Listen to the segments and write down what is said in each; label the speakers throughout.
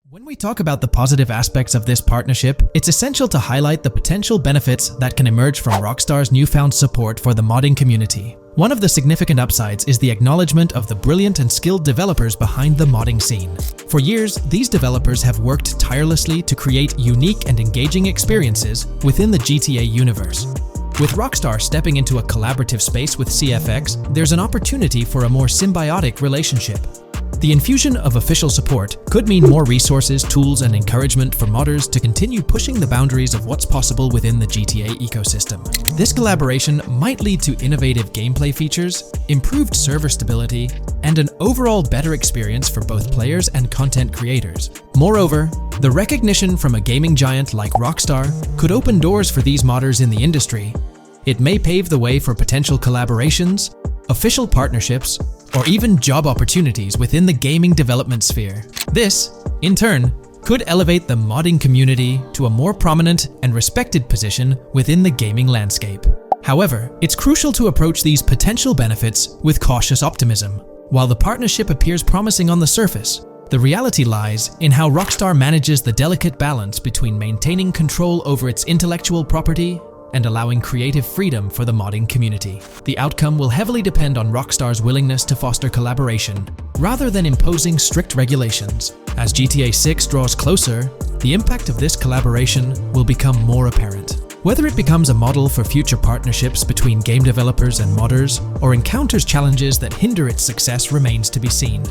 Speaker 1: When we talk about the positive aspects of this partnership, it's essential to highlight the potential benefits that can emerge from Rockstar's newfound support for the modding community. One of the significant upsides is the acknowledgement of the brilliant and skilled developers behind the modding scene. For years, these developers have worked tirelessly to create unique and engaging experiences within the GTA universe. With Rockstar stepping into a collaborative space with CFX, there's an opportunity for a more symbiotic relationship. The infusion of official support could mean more resources, tools, and encouragement for modders to continue pushing the boundaries of what's possible within the GTA ecosystem. This collaboration might lead to innovative gameplay features, improved server stability, and an overall better experience for both players and content creators. Moreover, the recognition from a gaming giant like Rockstar could open doors for these modders in the industry. It may pave the way for potential collaborations, official partnerships, or even job opportunities within the gaming development sphere. This, in turn, could elevate the modding community to a more prominent and respected position within the gaming landscape. However, it's crucial to approach these potential benefits with cautious optimism. While the partnership appears promising on the surface, the reality lies in how Rockstar manages the delicate balance between maintaining control over its intellectual property and allowing creative freedom for the modding community. The outcome will heavily depend on Rockstar's willingness to foster collaboration, rather than imposing strict regulations. As GTA 6 draws closer, the impact of this collaboration will become more apparent. Whether it becomes a model for future partnerships between game developers and modders, or encounters challenges that hinder its success remains to be seen.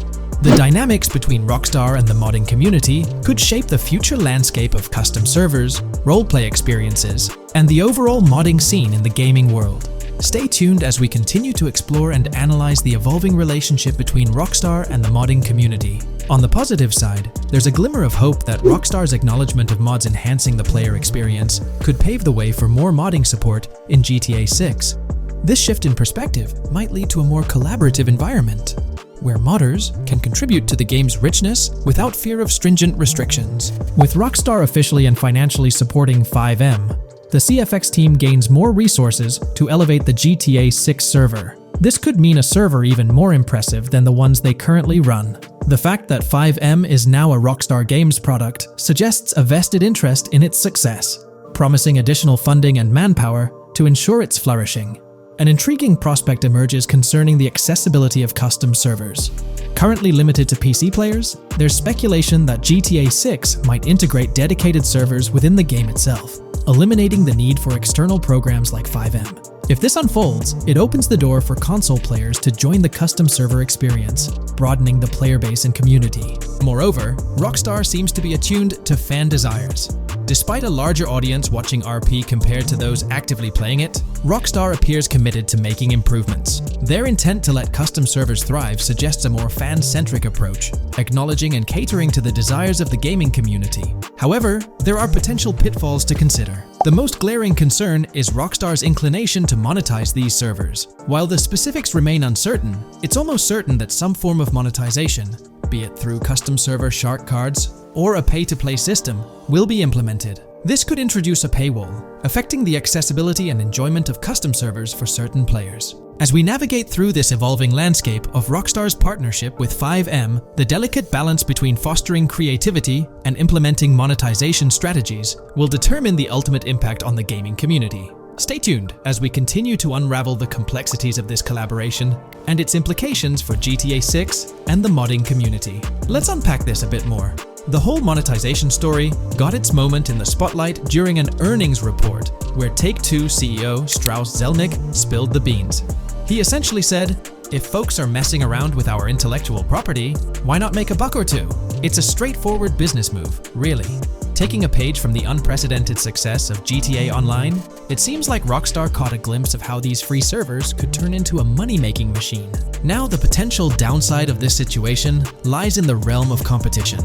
Speaker 1: The dynamics between Rockstar and the modding community could shape the future landscape of custom servers, roleplay experiences, and the overall modding scene in the gaming world. Stay tuned as we continue to explore and analyze the evolving relationship between Rockstar and the modding community. On the positive side, there's a glimmer of hope that Rockstar's acknowledgement of mods enhancing the player experience could pave the way for more modding support in GTA 6. This shift in perspective might lead to a more collaborative environment, where modders can contribute to the game's richness without fear of stringent restrictions. With Rockstar officially and financially supporting FiveM, the CFX team gains more resources to elevate the GTA 6 server. This could mean a server even more impressive than the ones they currently run. The fact that FiveM is now a Rockstar Games product suggests a vested interest in its success, promising additional funding and manpower to ensure its flourishing. An intriguing prospect emerges concerning the accessibility of custom servers. Currently limited to PC players, there's speculation that GTA 6 might integrate dedicated servers within the game itself, eliminating the need for external programs like FiveM. If this unfolds, it opens the door for console players to join the custom server experience, broadening the player base and community. Moreover, Rockstar seems to be attuned to fan desires. Despite a larger audience watching RP compared to those actively playing it, Rockstar appears committed to making improvements. Their intent to let custom servers thrive suggests a more fan-centric approach, acknowledging and catering to the desires of the gaming community. However, there are potential pitfalls to consider. The most glaring concern is Rockstar's inclination to monetize these servers. While the specifics remain uncertain, it's almost certain that some form of monetization, be it through custom server shark cards or a pay-to-play system, will be implemented. This could introduce a paywall, affecting the accessibility and enjoyment of custom servers for certain players. As we navigate through this evolving landscape of Rockstar's partnership with FiveM, the delicate balance between fostering creativity and implementing monetization strategies will determine the ultimate impact on the gaming community. Stay tuned as we continue to unravel the complexities of this collaboration and its implications for GTA 6 and the modding community. Let's unpack this a bit more. The whole monetization story got its moment in the spotlight during an earnings report where Take-Two CEO Strauss Zelnick spilled the beans. He essentially said, "If folks are messing around with our intellectual property, why not make a buck or two?" It's a straightforward business move, really. Taking a page from the unprecedented success of GTA Online, it seems like Rockstar caught a glimpse of how these free servers could turn into a money-making machine. Now, the potential downside of this situation lies in the realm of competition.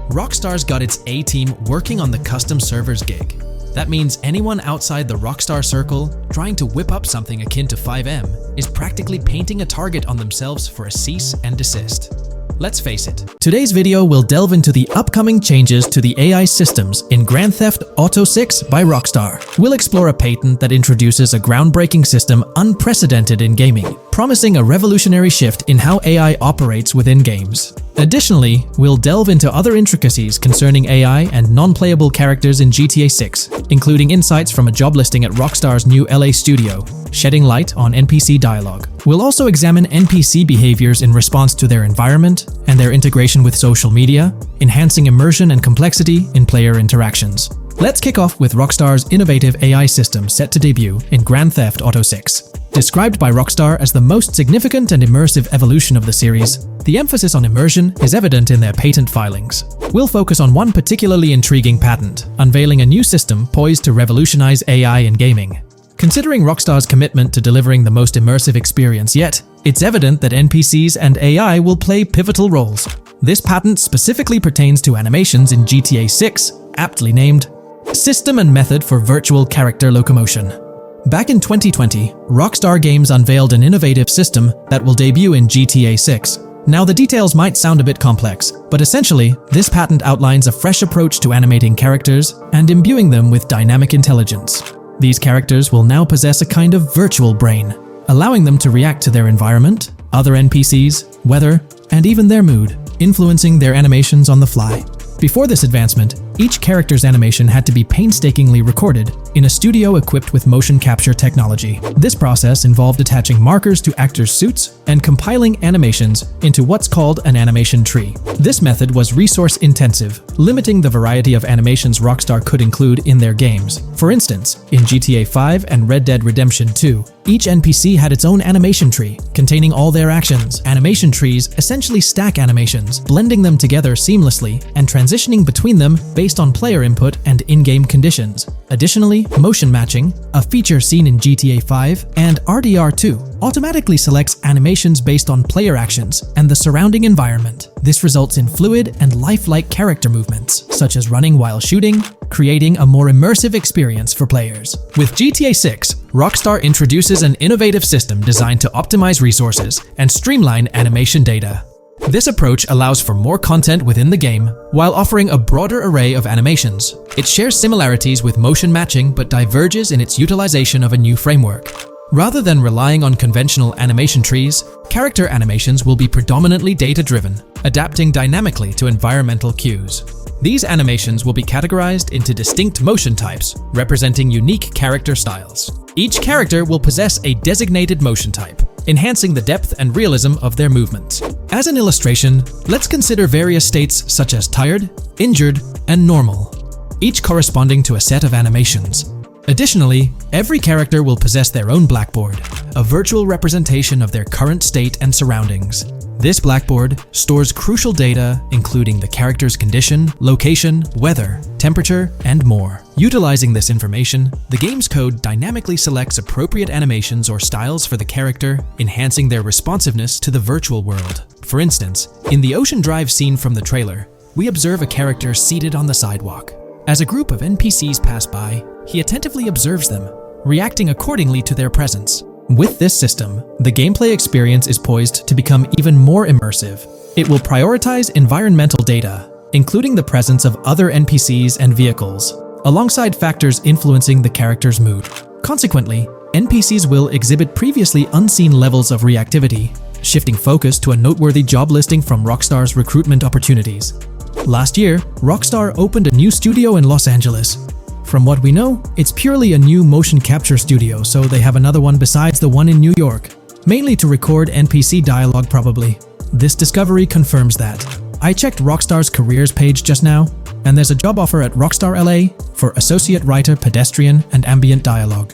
Speaker 1: Rockstar's got its A-team working on the custom servers gig. That means anyone outside the Rockstar circle trying to whip up something akin to FiveM is practically painting a target on themselves for a cease and desist. Let's face it. Today's video will delve into the upcoming changes to the AI systems in Grand Theft Auto 6 by Rockstar. We'll explore a patent that introduces a groundbreaking system unprecedented in gaming, promising a revolutionary shift in how AI operates within games. Additionally, we'll delve into other intricacies concerning AI and non-playable characters in GTA 6, including insights from a job listing at Rockstar's new LA studio, shedding light on NPC dialogue. We'll also examine NPC behaviors in response to their environment and their integration with social media, enhancing immersion and complexity in player interactions. Let's kick off with Rockstar's innovative AI system set to debut in Grand Theft Auto 6. Described by Rockstar as the most significant and immersive evolution of the series, the emphasis on immersion is evident in their patent filings. We'll focus on one particularly intriguing patent, unveiling a new system poised to revolutionize AI in gaming. Considering Rockstar's commitment to delivering the most immersive experience yet, it's evident that NPCs and AI will play pivotal roles. This patent specifically pertains to animations in GTA 6, aptly named System and Method for Virtual Character Locomotion. Back in 2020, Rockstar Games unveiled an innovative system that will debut in GTA 6. Now, the details might sound a bit complex, but essentially, this patent outlines a fresh approach to animating characters and imbuing them with dynamic intelligence. These characters will now possess a kind of virtual brain, allowing them to react to their environment, other NPCs, weather, and even their mood, influencing their animations on the fly. Before this advancement, each character's animation had to be painstakingly recorded in a studio equipped with motion capture technology. This process involved attaching markers to actors' suits and compiling animations into what's called an animation tree. This method was resource-intensive, limiting the variety of animations Rockstar could include in their games. For instance, in GTA 5 and Red Dead Redemption 2, each NPC had its own animation tree, containing all their actions. Animation trees essentially stack animations, blending them together seamlessly and transitioning between them based on player input and in-game conditions. Additionally, motion matching, a feature seen in GTA 5 and RDR2, automatically selects animations based on player actions and the surrounding environment. This results in fluid and lifelike character movements, such as running while shooting, creating a more immersive experience for players. With GTA 6, Rockstar introduces an innovative system designed to optimize resources and streamline animation data. This approach allows for more content within the game while offering a broader array of animations. It shares similarities with motion matching but diverges in its utilization of a new framework. Rather than relying on conventional animation trees, character animations will be predominantly data-driven, adapting dynamically to environmental cues. These animations will be categorized into distinct motion types, representing unique character styles. Each character will possess a designated motion type, enhancing the depth and realism of their movements. As an illustration, let's consider various states such as tired, injured, and normal, each corresponding to a set of animations. Additionally, every character will possess their own blackboard, a virtual representation of their current state and surroundings. This blackboard stores crucial data including the character's condition, location, weather, temperature, and more. Utilizing this information, the game's code dynamically selects appropriate animations or styles for the character, enhancing their responsiveness to the virtual world. For instance, in the Ocean Drive scene from the trailer, we observe a character seated on the sidewalk. As a group of NPCs pass by, he attentively observes them, reacting accordingly to their presence. With this system, the gameplay experience is poised to become even more immersive. It will prioritize environmental data, including the presence of other NPCs and vehicles, alongside factors influencing the character's mood. Consequently, NPCs will exhibit previously unseen levels of reactivity, shifting focus to a noteworthy job listing from Rockstar's recruitment opportunities. Last year, Rockstar opened a new studio in Los Angeles. From what we know, it's purely a new motion capture studio, so they have another one besides the one in New York, mainly to record NPC dialogue probably. This discovery confirms that. I checked Rockstar's careers page just now, and there's a job offer at Rockstar LA for Associate Writer Pedestrian and Ambient Dialogue.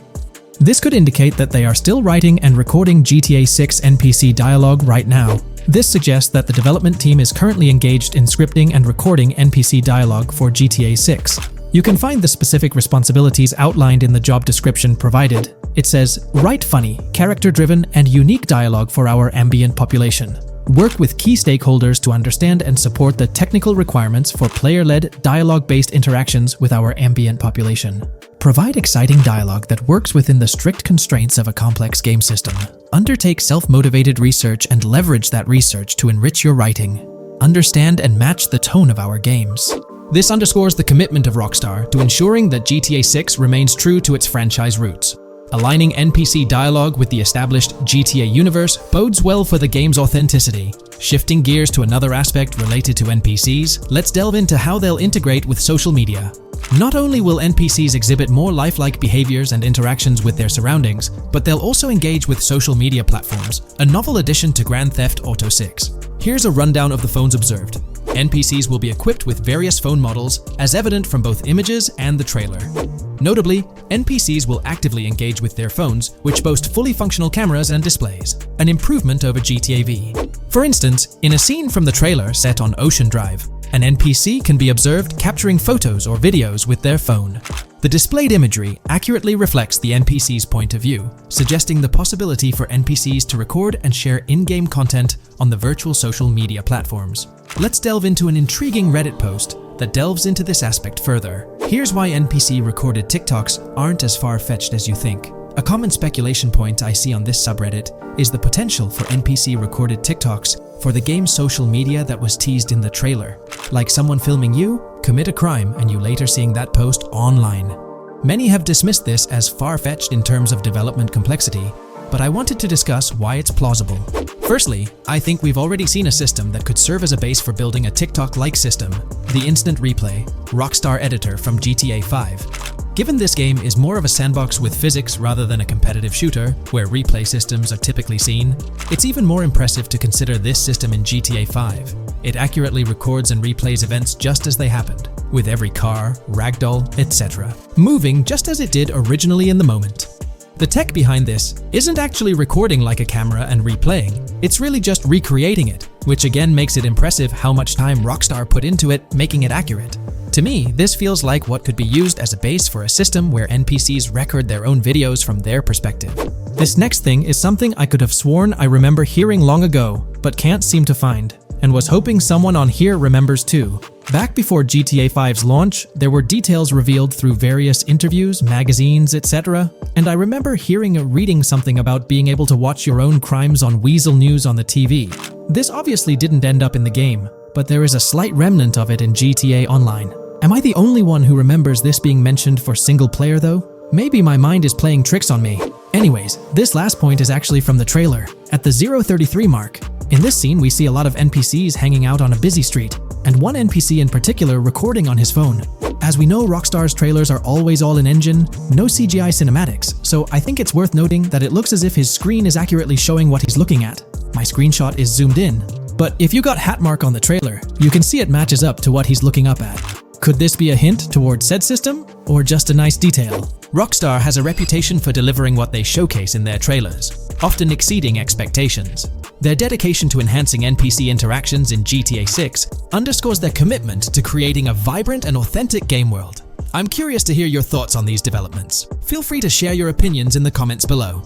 Speaker 1: This could indicate that they are still writing and recording GTA 6 NPC dialogue right now. This suggests that the development team is currently engaged in scripting and recording NPC dialogue for GTA 6. You can find the specific responsibilities outlined in the job description provided. It says, write funny, character-driven, and unique dialogue for our ambient population. Work with key stakeholders to understand and support the technical requirements for player-led, dialogue-based interactions with our ambient population. Provide exciting dialogue that works within the strict constraints of a complex game system. Undertake self-motivated research and leverage that research to enrich your writing. Understand and match the tone of our games. This underscores the commitment of Rockstar to ensuring that GTA 6 remains true to its franchise roots. Aligning NPC dialogue with the established GTA universe bodes well for the game's authenticity. Shifting gears to another aspect related to NPCs, let's delve into how they'll integrate with social media. Not only will NPCs exhibit more lifelike behaviors and interactions with their surroundings, but they'll also engage with social media platforms, a novel addition to Grand Theft Auto 6. Here's a rundown of the phones observed. NPCs will be equipped with various phone models, as evident from both images and the trailer. Notably, NPCs will actively engage with their phones, which boast fully functional cameras and displays, an improvement over GTA V. For instance, in a scene from the trailer set on Ocean Drive, an NPC can be observed capturing photos or videos with their phone. The displayed imagery accurately reflects the NPC's point of view, suggesting the possibility for NPCs to record and share in-game content on the virtual social media platforms. Let's delve into an intriguing Reddit post that delves into this aspect further. Here's why NPC-recorded TikToks aren't as far-fetched as you think. A common speculation point I see on this subreddit is the potential for NPC-recorded TikToks for the game's social media that was teased in the trailer, like someone filming you commit a crime and you later seeing that post online. Many have dismissed this as far-fetched in terms of development complexity, but I wanted to discuss why it's plausible. Firstly, I think we've already seen a system that could serve as a base for building a TikTok-like system, the Instant Replay, Rockstar editor from GTA 5. Given this game is more of a sandbox with physics rather than a competitive shooter, where replay systems are typically seen, it's even more impressive to consider this system in GTA 5. It accurately records and replays events just as they happened, with every car, ragdoll, etc., moving just as it did originally in the moment. The tech behind this isn't actually recording like a camera and replaying, it's really just recreating it, which again makes it impressive how much time Rockstar put into it, making it accurate. To me, this feels like what could be used as a base for a system where NPCs record their own videos from their perspective. This next thing is something I could have sworn I remember hearing long ago, but can't seem to find, and was hoping someone on here remembers too. Back before GTA 5's launch, there were details revealed through various interviews, magazines, etc., and I remember hearing or reading something about being able to watch your own crimes on Weasel News on the TV. This obviously didn't end up in the game, but there is a slight remnant of it in GTA Online. Am I the only one who remembers this being mentioned for single player though? Maybe my mind is playing tricks on me. Anyways, this last point is actually from the trailer, at the 0:33 mark. In this scene, we see a lot of NPCs hanging out on a busy street, and one NPC in particular recording on his phone. As we know, Rockstar's trailers are always all-in-engine, no CGI cinematics, so I think it's worth noting that it looks as if his screen is accurately showing what he's looking at. My screenshot is zoomed in, but if you got Hatmark on the trailer, you can see it matches up to what he's looking up at. Could this be a hint towards said system, or just a nice detail? Rockstar has a reputation for delivering what they showcase in their trailers, often exceeding expectations. Their dedication to enhancing NPC interactions in GTA 6 underscores their commitment to creating a vibrant and authentic game world. I'm curious to hear your thoughts on these developments. Feel free to share your opinions in the comments below.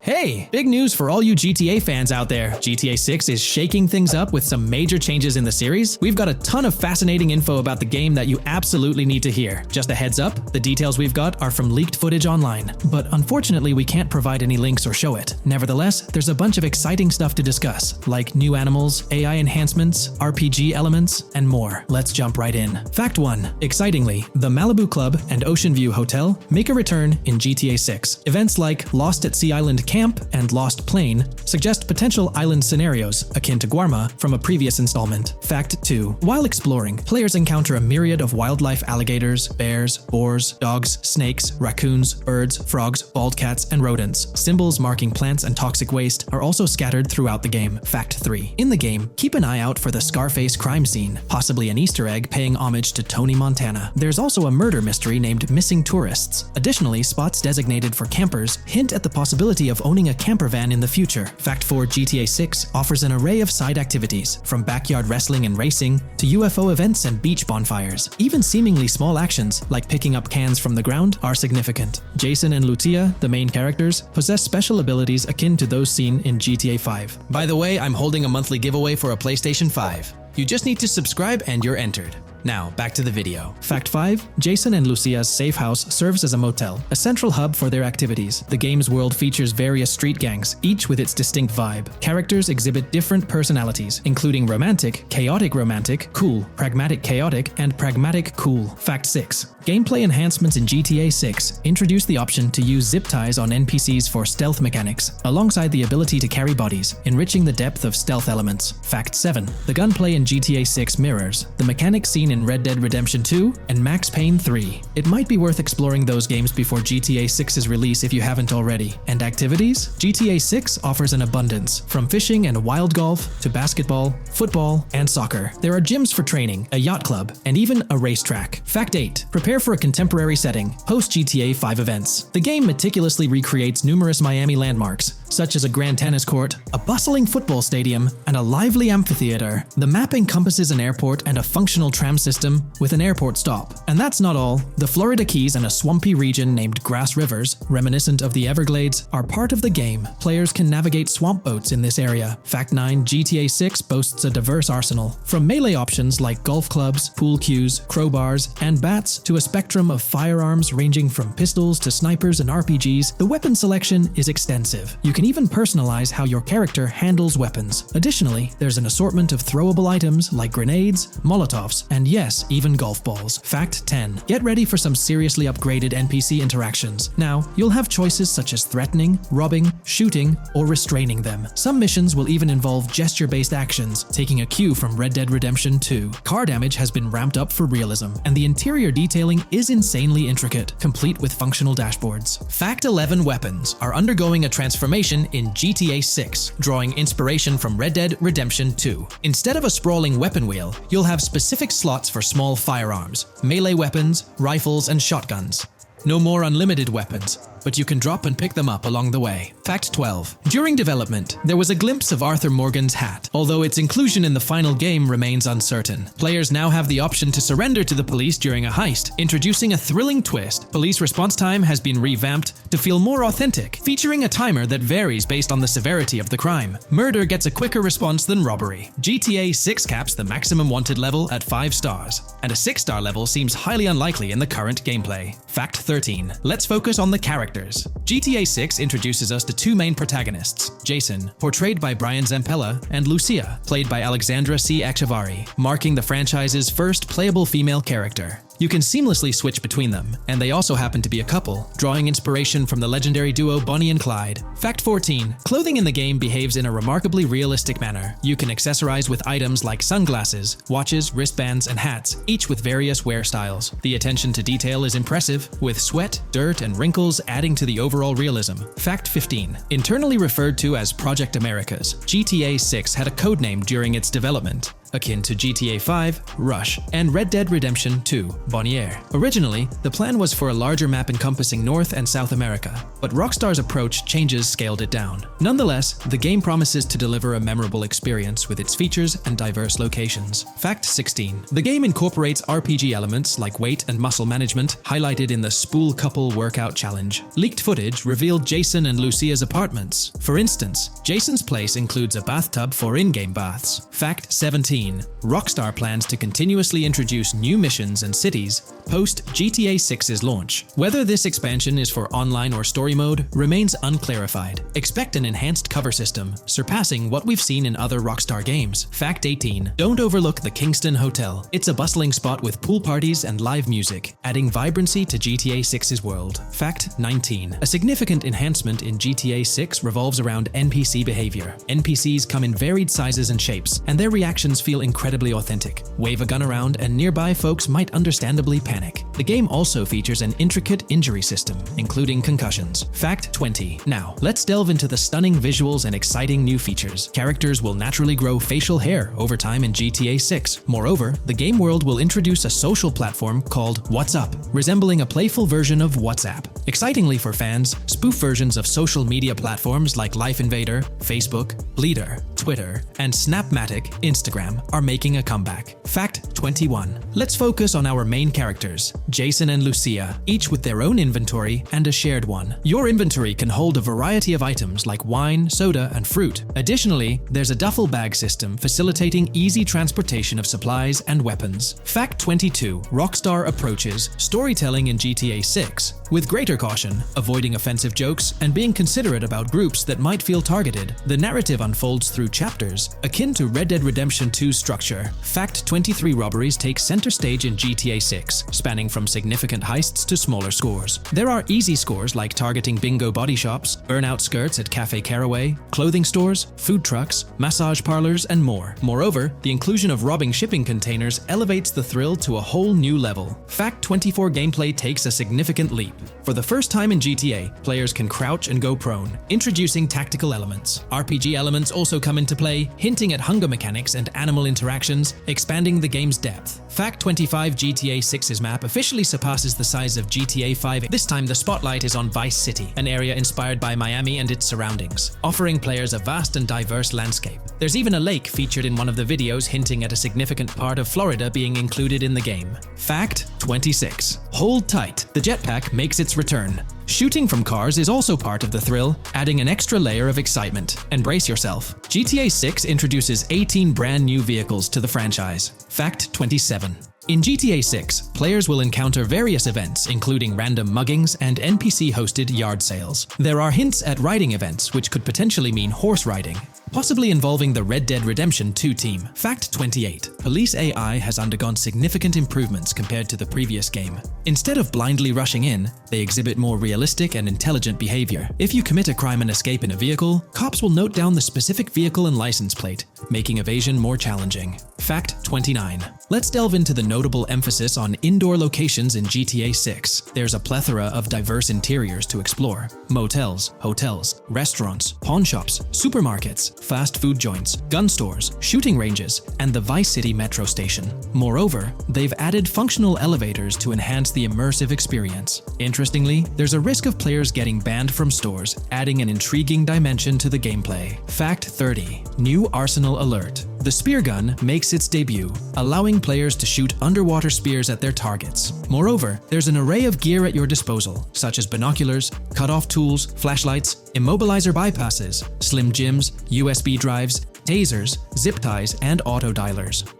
Speaker 1: Hey, big news for all you GTA fans out there. GTA 6 is shaking things up with some major changes in the series. We've got a ton of fascinating info about the game that you absolutely need to hear. Just a heads up, the details we've got are from leaked footage online, but unfortunately we can't provide any links or show it. Nevertheless, there's a bunch of exciting stuff to discuss, like new animals, AI enhancements, RPG elements, and more. Let's jump right in. Fact 1. Excitingly, the Malibu Club and Ocean View Hotel make a return in GTA 6. Events like Lost at Sea Island Camp and Lost Plane suggest potential island scenarios akin to Guarma from a previous installment. Fact 2. While exploring, players encounter a myriad of wildlife: alligators, bears, boars, dogs, snakes, raccoons, birds, frogs, bald cats, and rodents. Symbols marking plants and toxic waste are also scattered throughout the game. Fact 3. In the game, keep an eye out for the Scarface crime scene, possibly an Easter egg paying homage to Tony Montana. There's also a murder mystery named Missing Tourists. Additionally, spots designated for campers hint at the possibility of owning a camper van in the future. Fact 4. GTA 6 offers an array of side activities, from backyard wrestling and racing to UFO events and beach bonfires. Even seemingly small actions, like picking up cans from the ground, are significant. Jason and Lucia, the main characters, possess special abilities akin to those seen in GTA 5. By the way, I'm holding a monthly giveaway for a PlayStation 5. You just need to subscribe and you're entered. Now, back to the video. Fact 5. Jason and Lucia's safe house serves as a motel, a central hub for their activities. The game's world features various street gangs, each with its distinct vibe. Characters exhibit different personalities, including romantic, chaotic romantic, cool, pragmatic chaotic, and pragmatic cool. Fact 6. Gameplay enhancements in GTA 6 introduce the option to use zip ties on NPCs for stealth mechanics, alongside the ability to carry bodies, enriching the depth of stealth elements. Fact 7. The gunplay in GTA 6 mirrors the mechanics seen in Red Dead Redemption 2 and Max Payne 3. It might be worth exploring those games before GTA 6's release if you haven't already. And activities? GTA 6 offers an abundance, from fishing and wild golf to basketball, football, and soccer. There are gyms for training, a yacht club, and even a racetrack. Fact 8. Prepare for a contemporary setting, post GTA 5 events. The game meticulously recreates numerous Miami landmarks, such as a grand tennis court, a bustling football stadium, and a lively amphitheater. The map encompasses an airport and a functional tram system with an airport stop. And that's not all. The Florida Keys and a swampy region named Grass Rivers, reminiscent of the Everglades, are part of the game. Players can navigate swamp boats in this area. Fact 9. GTA 6 boasts a diverse arsenal, from melee options like golf clubs, pool cues, crowbars, and bats to a spectrum of firearms ranging from pistols to snipers and RPGs. The weapon selection is extensive. You can even personalize how your character handles weapons. Additionally, there's an assortment of throwable items like grenades, molotovs, and yes, even golf balls. Fact 10. Get ready for some seriously upgraded NPC interactions. Now, you'll have choices such as threatening, robbing, shooting, or restraining them. Some missions will even involve gesture-based actions, taking a cue from Red Dead Redemption 2. Car damage has been ramped up for realism, and the interior detailing is insanely intricate, complete with functional dashboards. Fact 11. Weapons are undergoing a transformation in GTA 6, drawing inspiration from Red Dead Redemption 2. Instead of a sprawling weapon wheel, you'll have specific slots for small firearms, melee weapons, rifles, and shotguns. No more unlimited weapons, but you can drop and pick them up along the way. Fact 12. During development, there was a glimpse of Arthur Morgan's hat, although its inclusion in the final game remains uncertain. Players now have the option to surrender to the police during a heist, introducing a thrilling twist. Police response time has been revamped to feel more authentic, featuring a timer that varies based on the severity of the crime. Murder gets a quicker response than robbery. GTA 6 caps the maximum wanted level at 5 stars, and a 6-star level seems highly unlikely in the current gameplay. Fact 13. Let's focus on the characters. GTA 6 introduces us to two main protagonists, Jason, portrayed by Brian Zampella, and Lucia, played by Alexandra C. Echevarri, marking the franchise's first playable female character. You can seamlessly switch between them, and they also happen to be a couple, drawing inspiration from the legendary duo Bonnie and Clyde. Fact 14. Clothing in the game behaves in a remarkably realistic manner. You can accessorize with items like sunglasses, watches, wristbands, and hats, each with various wear styles. The attention to detail is impressive, with sweat, dirt, and wrinkles adding to the overall realism. Fact 15. Internally referred to as Project Americas, GTA 6 had a codename during its development, akin to GTA 5, Rush, and Red Dead Redemption 2, Bonnier. Originally, the plan was for a larger map encompassing North and South America, but Rockstar's approach changes scaled it down. Nonetheless, the game promises to deliver a memorable experience with its features and diverse locations. Fact 16. The game incorporates RPG elements like weight and muscle management, highlighted in the Spool Couple Workout Challenge. Leaked footage revealed Jason and Lucia's apartments. For instance, Jason's place includes a bathtub for in-game baths. Fact 17. Rockstar plans to continuously introduce new missions and cities post GTA 6's launch. Whether this expansion is for online or story mode remains unclarified. Expect an enhanced cover system, surpassing what we've seen in other Rockstar games. Fact 18. Don't overlook the Kingston Hotel. It's a bustling spot with pool parties and live music, adding vibrancy to GTA 6's world. Fact 19. A significant enhancement in GTA 6 revolves around NPC behavior. NPCs come in varied sizes and shapes, and their reactions feel incredibly authentic. Wave a gun around and nearby folks might understandably panic. The game also features an intricate injury system, including concussions. Fact 20. Now, let's delve into the stunning visuals and exciting new features. Characters will naturally grow facial hair over time in GTA 6. Moreover, the game world will introduce a social platform called WhatsApp, resembling a playful version of WhatsApp. Excitingly for fans, spoof versions of social media platforms like Life Invader, Facebook, Bleeder, Twitter, and Snapmatic, Instagram, are making a comeback. Fact 21. Let's focus on our main characters, Jason and Lucia, each with their own inventory and a shared one. Your inventory can hold a variety of items like wine, soda, and fruit. Additionally, there's a duffel bag system facilitating easy transportation of supplies and weapons. Fact 22. Rockstar approaches storytelling in GTA 6 with greater caution, avoiding offensive jokes and being considerate about groups that might feel targeted. The narrative unfolds through chapters, akin to Red Dead Redemption 2's structure. Fact 23. Robberies take center stage in GTA 6, spanning from significant heists to smaller scores. There are easy scores like targeting bingo body shops, burnout skirts at Cafe Caraway, clothing stores, food trucks, massage parlors, and more. Moreover, the inclusion of robbing shipping containers elevates the thrill to a whole new level. Fact 24. Gameplay takes a significant leap. For the first time in GTA, players can crouch and go prone, introducing tactical elements. RPG elements also come into play, hinting at hunger mechanics and animal interactions, expanding the game's depth. Fact 25. GTA 6's map officially surpasses the size of GTA 5. This time the spotlight is on Vice City, an area inspired by Miami and its surroundings, offering players a vast and diverse landscape. There's even a lake featured in one of the videos, hinting at a significant part of Florida being included in the game. Fact 26. Hold tight. The jetpack makes its return. Shooting from cars is also part of the thrill, adding an extra layer of excitement. And brace yourself. GTA 6 introduces 18 brand new vehicles to the franchise. Fact 27. In GTA 6, players will encounter various events, including random muggings and NPC-hosted yard sales. There are hints at riding events, which could potentially mean horse riding, possibly involving the Red Dead Redemption 2 team. Fact 28. Police AI has undergone significant improvements compared to the previous game. Instead of blindly rushing in, they exhibit more realistic and intelligent behavior. If you commit a crime and escape in a vehicle, cops will note down the specific vehicle and license plate, making evasion more challenging. Fact 29. Let's delve into the notable emphasis on indoor locations in GTA 6. There's a plethora of diverse interiors to explore. Motels, hotels, restaurants, pawn shops, supermarkets, fast food joints, gun stores, shooting ranges, and the Vice City metro station. Moreover, they've added functional elevators to enhance the immersive experience. Interestingly, there's a risk of players getting banned from stores, adding an intriguing dimension to the gameplay. Fact 30. New Arsenal Alert. The spear gun makes its debut, allowing players to shoot underwater spears at their targets. Moreover, there's an array of gear at your disposal, such as binoculars, cut-off tools, flashlights, immobilizer bypasses, slim jims, USB drives, tasers, zip ties, and auto dialers.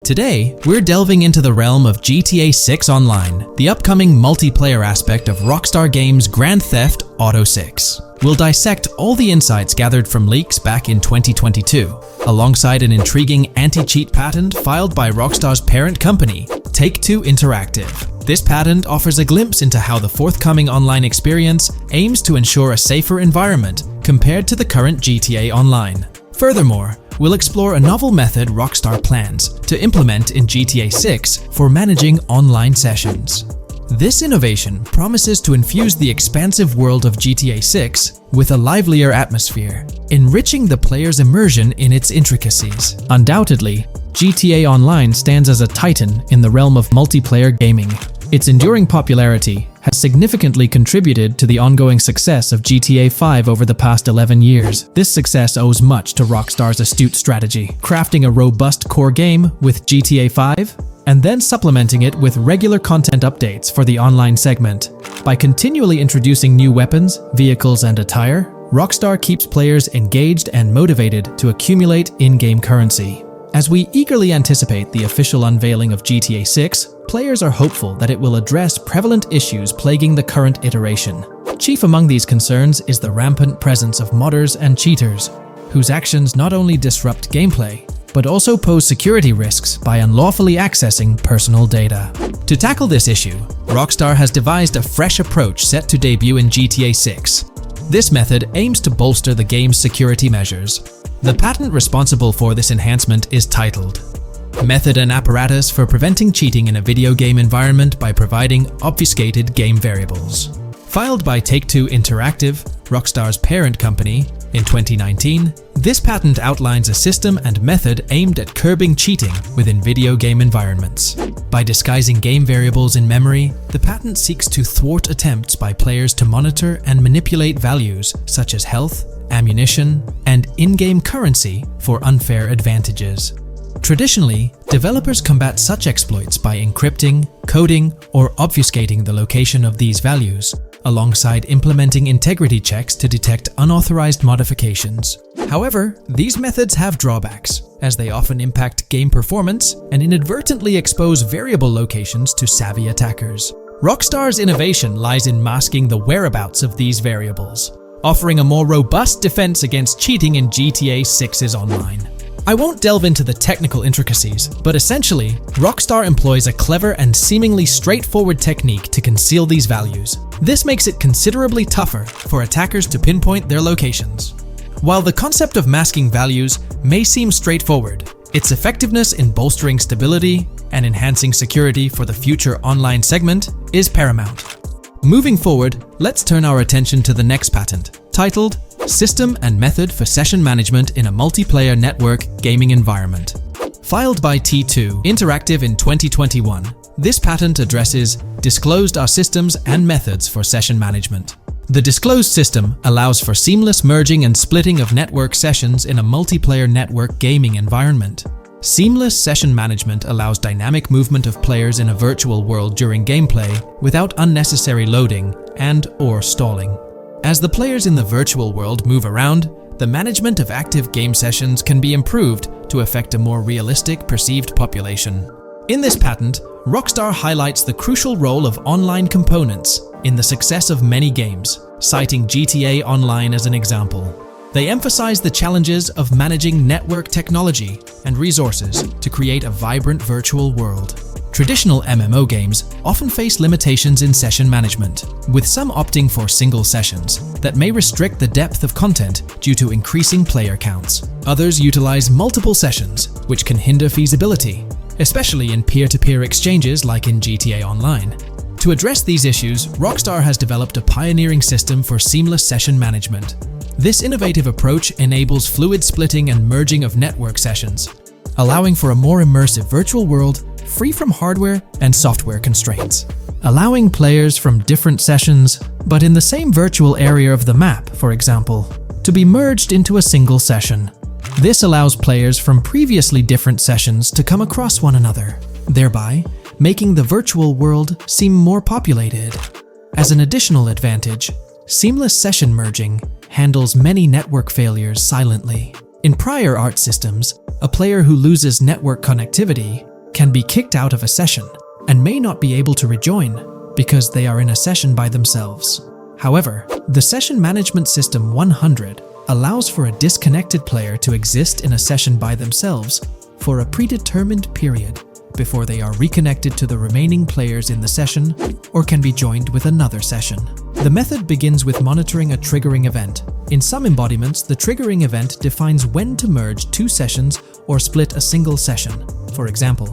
Speaker 1: Today, we're delving into the realm of GTA 6 Online, the upcoming multiplayer aspect of Rockstar Games' Grand Theft Auto 6. We'll dissect all the insights gathered from leaks back in 2022, alongside an intriguing anti-cheat patent filed by Rockstar's parent company, Take-Two Interactive. This patent offers a glimpse into how the forthcoming online experience aims to ensure a safer environment compared to the current GTA Online. Furthermore, we'll explore a novel method Rockstar plans to implement in GTA 6 for managing online sessions. This innovation promises to infuse the expansive world of GTA 6 with a livelier atmosphere, enriching the player's immersion in its intricacies. Undoubtedly, GTA Online stands as a titan in the realm of multiplayer gaming. Its enduring popularity has significantly contributed to the ongoing success of GTA 5 over the past 11 years. This success owes much to Rockstar's astute strategy, crafting a robust core game with GTA 5 and then supplementing it with regular content updates for the online segment. By continually introducing new weapons, vehicles, and attire, Rockstar keeps players engaged and motivated to accumulate in-game currency. As we eagerly anticipate the official unveiling of GTA 6, players are hopeful that it will address prevalent issues plaguing the current iteration. Chief among these concerns is the rampant presence of modders and cheaters, whose actions not only disrupt gameplay, but also pose security risks by unlawfully accessing personal data. To tackle this issue, Rockstar has devised a fresh approach set to debut in GTA 6. This method aims to bolster the game's security measures. The patent responsible for this enhancement is titled Method and Apparatus for Preventing Cheating in a Video Game Environment by Providing Obfuscated Game Variables. Filed by Take-Two Interactive, Rockstar's parent company, in 2019, this patent outlines a system and method aimed at curbing cheating within video game environments. By disguising game variables in memory, the patent seeks to thwart attempts by players to monitor and manipulate values such as health, ammunition, and and in-game currency for unfair advantages. Traditionally, developers combat such exploits by encrypting, coding, or obfuscating the location of these values, alongside implementing integrity checks to detect unauthorized modifications. However, these methods have drawbacks, as they often impact game performance and inadvertently expose variable locations to savvy attackers. Rockstar's innovation lies in masking the whereabouts of these variables, offering a more robust defense against cheating in GTA 6's online. I won't delve into the technical intricacies, but essentially, Rockstar employs a clever and seemingly straightforward technique to conceal these values. This makes it considerably tougher for attackers to pinpoint their locations. While the concept of masking values may seem straightforward, its effectiveness in bolstering stability and enhancing security for the future online segment is paramount. Moving forward, let's turn our attention to the next patent, titled System and Method for Session Management in a Multiplayer Network Gaming Environment. Filed by T2 Interactive in 2021, this patent addresses disclosed are systems and methods for session management. The disclosed system allows for seamless merging and splitting of network sessions in a multiplayer network gaming environment. Seamless session management allows dynamic movement of players in a virtual world during gameplay without unnecessary loading and/or stalling. As the players in the virtual world move around, the management of active game sessions can be improved to affect a more realistic perceived population. In this patent, Rockstar highlights the crucial role of online components in the success of many games, citing GTA Online as an example. They emphasize the challenges of managing network technology and resources to create a vibrant virtual world. Traditional MMO games often face limitations in session management, with some opting for single sessions that may restrict the depth of content due to increasing player counts. Others utilize multiple sessions, which can hinder feasibility, especially in peer-to-peer exchanges like in GTA Online. To address these issues, Rockstar has developed a pioneering system for seamless session management. This innovative approach enables fluid splitting and merging of network sessions, allowing for a more immersive virtual world free from hardware and software constraints. Allowing players from different sessions, but in the same virtual area of the map, for example, to be merged into a single session. This allows players from previously different sessions to come across one another, thereby making the virtual world seem more populated. As an additional advantage, seamless session merging handles many network failures silently. In prior art systems, a player who loses network connectivity can be kicked out of a session and may not be able to rejoin because they are in a session by themselves. However, the Session Management System 100 allows for a disconnected player to exist in a session by themselves for a predetermined period before they are reconnected to the remaining players in the session or can be joined with another session. The method begins with monitoring a triggering event. In some embodiments, the triggering event defines when to merge two sessions or split a single session. For example,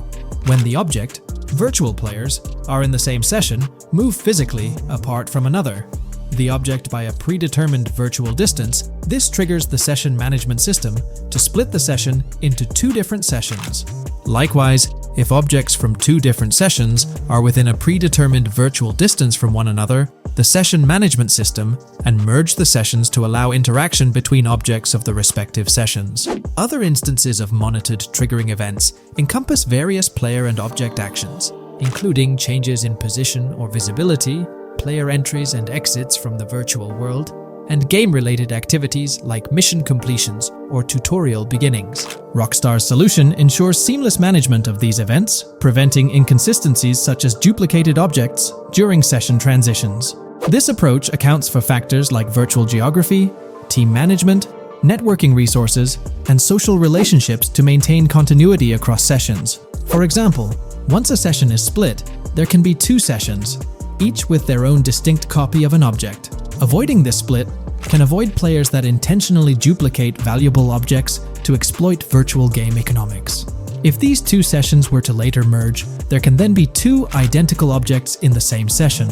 Speaker 1: when the object, virtual players, are in the same session, move physically apart from another, the object by a predetermined virtual distance, this triggers the session management system to split the session into two different sessions. Likewise, if objects from two different sessions are within a predetermined virtual distance from one another, the session management system and merge the sessions to allow interaction between objects of the respective sessions. Other instances of monitored triggering events encompass various player and object actions, including changes in position or visibility, player entries and exits from the virtual world, and game-related activities like mission completions or tutorial beginnings. Rockstar's solution ensures seamless management of these events, preventing inconsistencies such as duplicated objects during session transitions. This approach accounts for factors like virtual geography, team management, networking resources, and social relationships to maintain continuity across sessions. For example, once a session is split, there can be two sessions, each with their own distinct copy of an object. Avoiding this split can avoid players that intentionally duplicate valuable objects to exploit virtual game economics. If these two sessions were to later merge, there can then be two identical objects in the same session.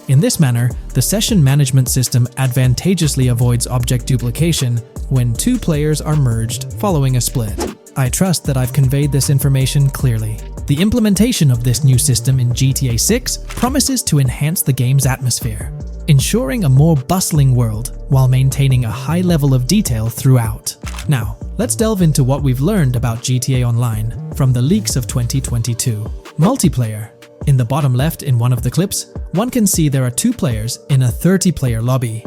Speaker 1: In this manner, the session management system advantageously avoids object duplication when two players are merged following a split. I trust that I've conveyed this information clearly. The implementation of this new system in GTA 6 promises to enhance the game's atmosphere, ensuring a more bustling world while maintaining a high level of detail throughout. Now, let's delve into what we've learned about GTA Online from the leaks of 2022. Multiplayer. In the bottom left in one of the clips, one can see there are 2 players in a 30-player lobby.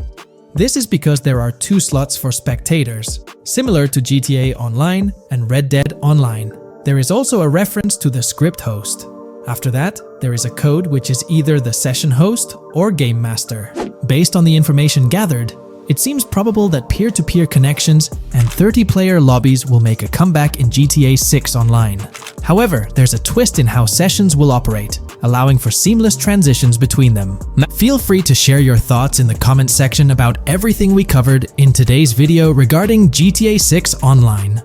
Speaker 1: This is because there are 2 slots for spectators, similar to GTA Online and Red Dead Online. There is also a reference to the script host. After that, there is a code which is either the session host or game master. Based on the information gathered, it seems probable that peer-to-peer connections and 30-player lobbies will make a comeback in GTA 6 Online. However, there's a twist in how sessions will operate, allowing for seamless transitions between them. Now, feel free to share your thoughts in the comments section about everything we covered in today's video regarding GTA 6 Online.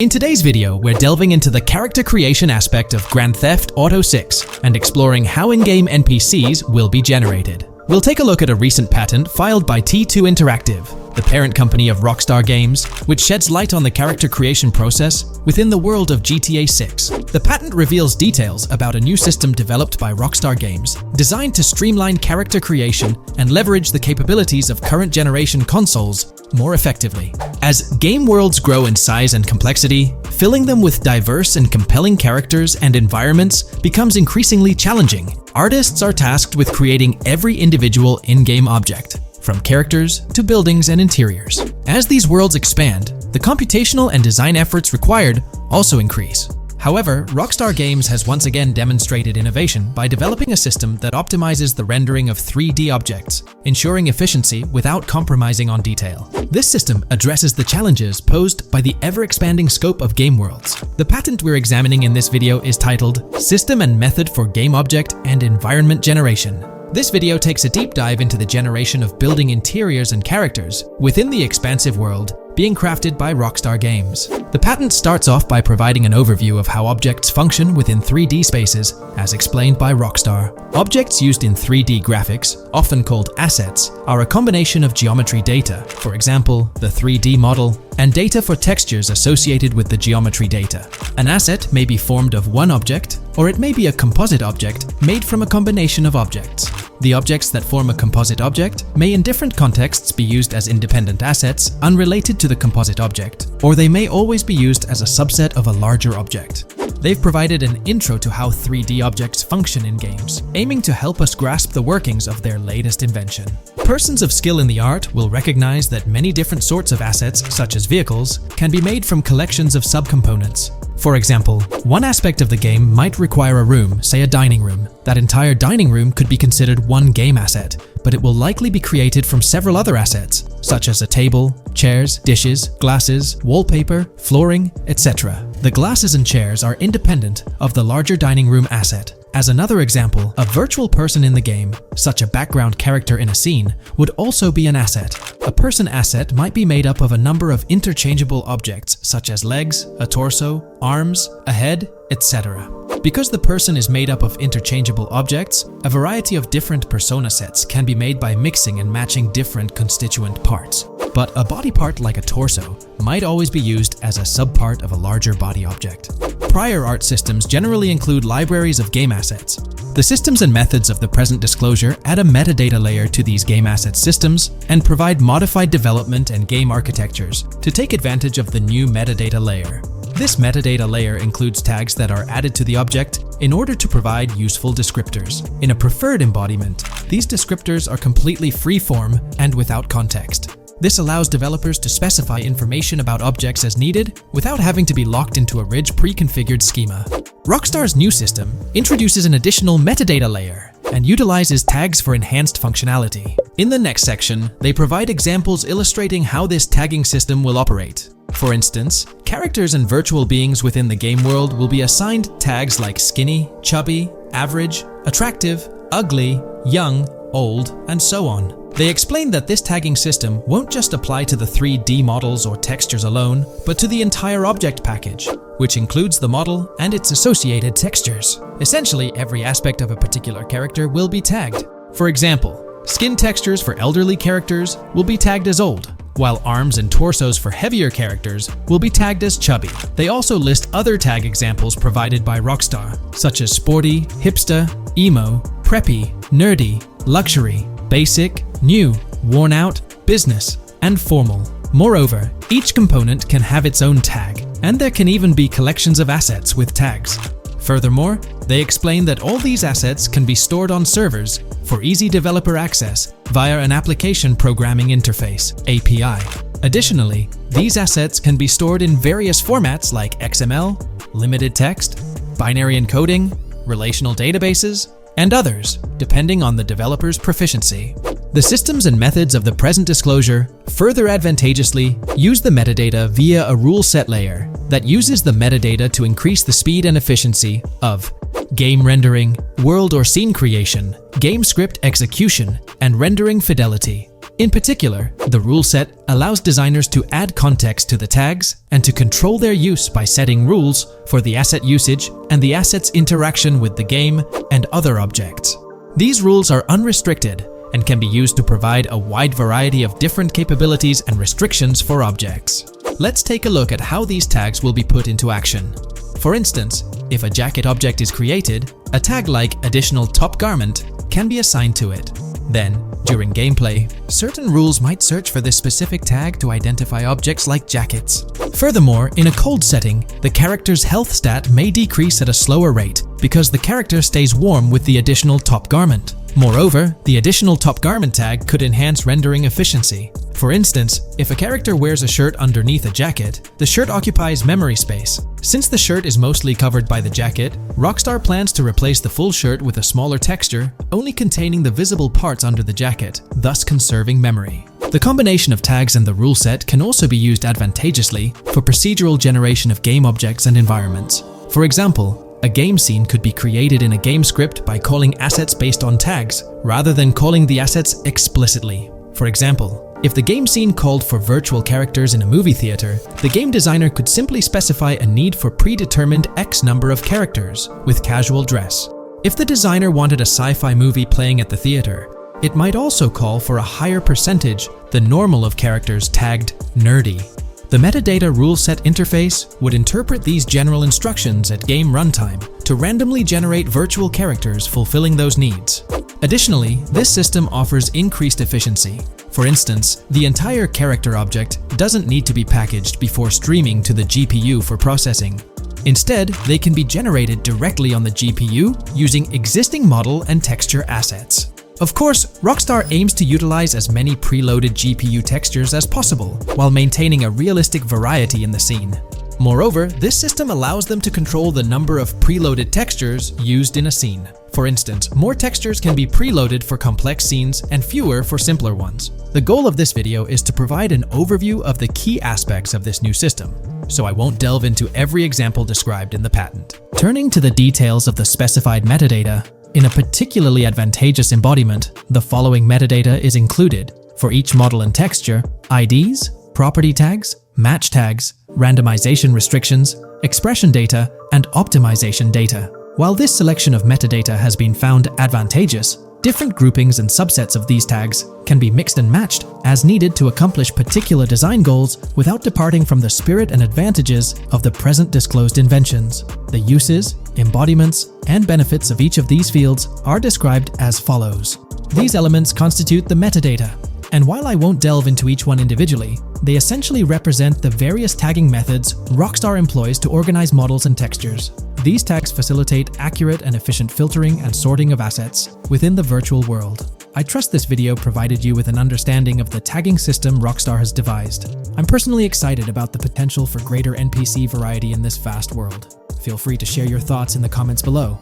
Speaker 1: In today's video, we're delving into the character creation aspect of Grand Theft Auto 6 and exploring how in-game NPCs will be generated. We'll take a look at a recent patent filed by T2 Interactive, the parent company of Rockstar Games, which sheds light on the character creation process within the world of GTA 6. The patent reveals details about a new system developed by Rockstar Games, designed to streamline character creation and leverage the capabilities of current generation consoles more effectively. As game worlds grow in size and complexity, filling them with diverse and compelling characters and environments becomes increasingly challenging. Artists are tasked with creating every individual in-game object, from characters to buildings and interiors. As these worlds expand, the computational and design efforts required also increase. However, Rockstar Games has once again demonstrated innovation by developing a system that optimizes the rendering of 3D objects, ensuring efficiency without compromising on detail. This system addresses the challenges posed by the ever-expanding scope of game worlds. The patent we're examining in this video is titled System and Method for Game Object and Environment Generation. This video takes a deep dive into the generation of building interiors and characters within the expansive world being crafted by Rockstar Games. The patent starts off by providing an overview of how objects function within 3D spaces, as explained by Rockstar. Objects used in 3D graphics, often called assets, are a combination of geometry data, for example, the 3D model, and data for textures associated with the geometry data. An asset may be formed of one object, or it may be a composite object made from a combination of objects. The objects that form a composite object may in different contexts be used as independent assets unrelated to the composite object, or they may always be used as a subset of a larger object. They've provided an intro to how 3D objects function in games, aiming to help us grasp the workings of their latest invention. Persons of skill in the art will recognize that many different sorts of assets, such as vehicles, can be made from collections of subcomponents. For example, one aspect of the game might require a room, say a dining room. That entire dining room could be considered one game asset, but it will likely be created from several other assets, such as a table, chairs, dishes, glasses, wallpaper, flooring, etc. The glasses and chairs are independent of the larger dining room asset. As another example, a virtual person in the game, such a background character in a scene, would also be an asset. A person asset might be made up of a number of interchangeable objects such as legs, a torso, arms, a head, etc. Because the person is made up of interchangeable objects, a variety of different persona sets can be made by mixing and matching different constituent parts. But a body part like a torso might always be used as a subpart of a larger body object. Prior art systems generally include libraries of game assets. The systems and methods of the present disclosure add a metadata layer to these game asset systems and provide modified development and game architectures to take advantage of the new metadata layer. This metadata layer includes tags that are added to the object in order to provide useful descriptors. In a preferred embodiment, these descriptors are completely free-form and without context. This allows developers to specify information about objects as needed without having to be locked into a rich pre-configured schema. Rockstar's new system introduces an additional metadata layer and utilizes tags for enhanced functionality. In the next section, they provide examples illustrating how this tagging system will operate. For instance, characters and virtual beings within the game world will be assigned tags like skinny, chubby, average, attractive, ugly, young, old, and so on. They explain that this tagging system won't just apply to the 3D models or textures alone, but to the entire object package, which includes the model and its associated textures. Essentially, every aspect of a particular character will be tagged. For example, skin textures for elderly characters will be tagged as old, while arms and torsos for heavier characters will be tagged as chubby. They also list other tag examples provided by Rockstar, such as sporty, hipster, emo, preppy, nerdy, luxury, basic, new, worn out, business, and formal. Moreover, each component can have its own tag, and there can even be collections of assets with tags. Furthermore, they explain that all these assets can be stored on servers for easy developer access via an application programming interface (API). Additionally, these assets can be stored in various formats like XML, limited text, binary encoding, relational databases, and others, depending on the developer's proficiency. The systems and methods of the present disclosure further advantageously use the metadata via a rule set layer that uses the metadata to increase the speed and efficiency of game rendering, world or scene creation, game script execution, and rendering fidelity. In particular, the rule set allows designers to add context to the tags and to control their use by setting rules for the asset usage and the asset's interaction with the game and other objects. These rules are unrestricted and can be used to provide a wide variety of different capabilities and restrictions for objects. Let's take a look at how these tags will be put into action. For instance, if a jacket object is created, a tag like additional top garment can be assigned to it. Then, during gameplay, certain rules might search for this specific tag to identify objects like jackets. Furthermore, in a cold setting, the character's health stat may decrease at a slower rate because the character stays warm with the additional top garment. Moreover, the additional top garment tag could enhance rendering efficiency. For instance, if a character wears a shirt underneath a jacket, the shirt occupies memory space. Since the shirt is mostly covered by the jacket, Rockstar plans to replace the full shirt with a smaller texture, only containing the visible parts under the jacket, thus conserving memory. The combination of tags and the rule set can also be used advantageously for procedural generation of game objects and environments. For example, a game scene could be created in a game script by calling assets based on tags, rather than calling the assets explicitly. For example, if the game scene called for virtual characters in a movie theater, the game designer could simply specify a need for predetermined X number of characters with casual dress. If the designer wanted a sci-fi movie playing at the theater, it might also call for a higher percentage than normal of characters tagged nerdy. The metadata rule set interface would interpret these general instructions at game runtime to randomly generate virtual characters fulfilling those needs. Additionally, this system offers increased efficiency. For instance, the entire character object doesn't need to be packaged before streaming to the GPU for processing. Instead, they can be generated directly on the GPU using existing model and texture assets. Of course, Rockstar aims to utilize as many preloaded GPU textures as possible, while maintaining a realistic variety in the scene. Moreover, this system allows them to control the number of preloaded textures used in a scene. For instance, more textures can be preloaded for complex scenes and fewer for simpler ones. The goal of this video is to provide an overview of the key aspects of this new system, so I won't delve into every example described in the patent. Turning to the details of the specified metadata, in a particularly advantageous embodiment, the following metadata is included for each model and texture: IDs, property tags, match tags, randomization restrictions, expression data, and optimization data. While this selection of metadata has been found advantageous, different groupings and subsets of these tags can be mixed and matched as needed to accomplish particular design goals without departing from the spirit and advantages of the present disclosed inventions. The uses, embodiments, and benefits of each of these fields are described as follows. These elements constitute the metadata, and while I won't delve into each one individually, they essentially represent the various tagging methods Rockstar employs to organize models and textures. These tags facilitate accurate and efficient filtering and sorting of assets within the virtual world. I trust this video provided you with an understanding of the tagging system Rockstar has devised. I'm personally excited about the potential for greater NPC variety in this vast world. Feel free to share your thoughts in the comments below.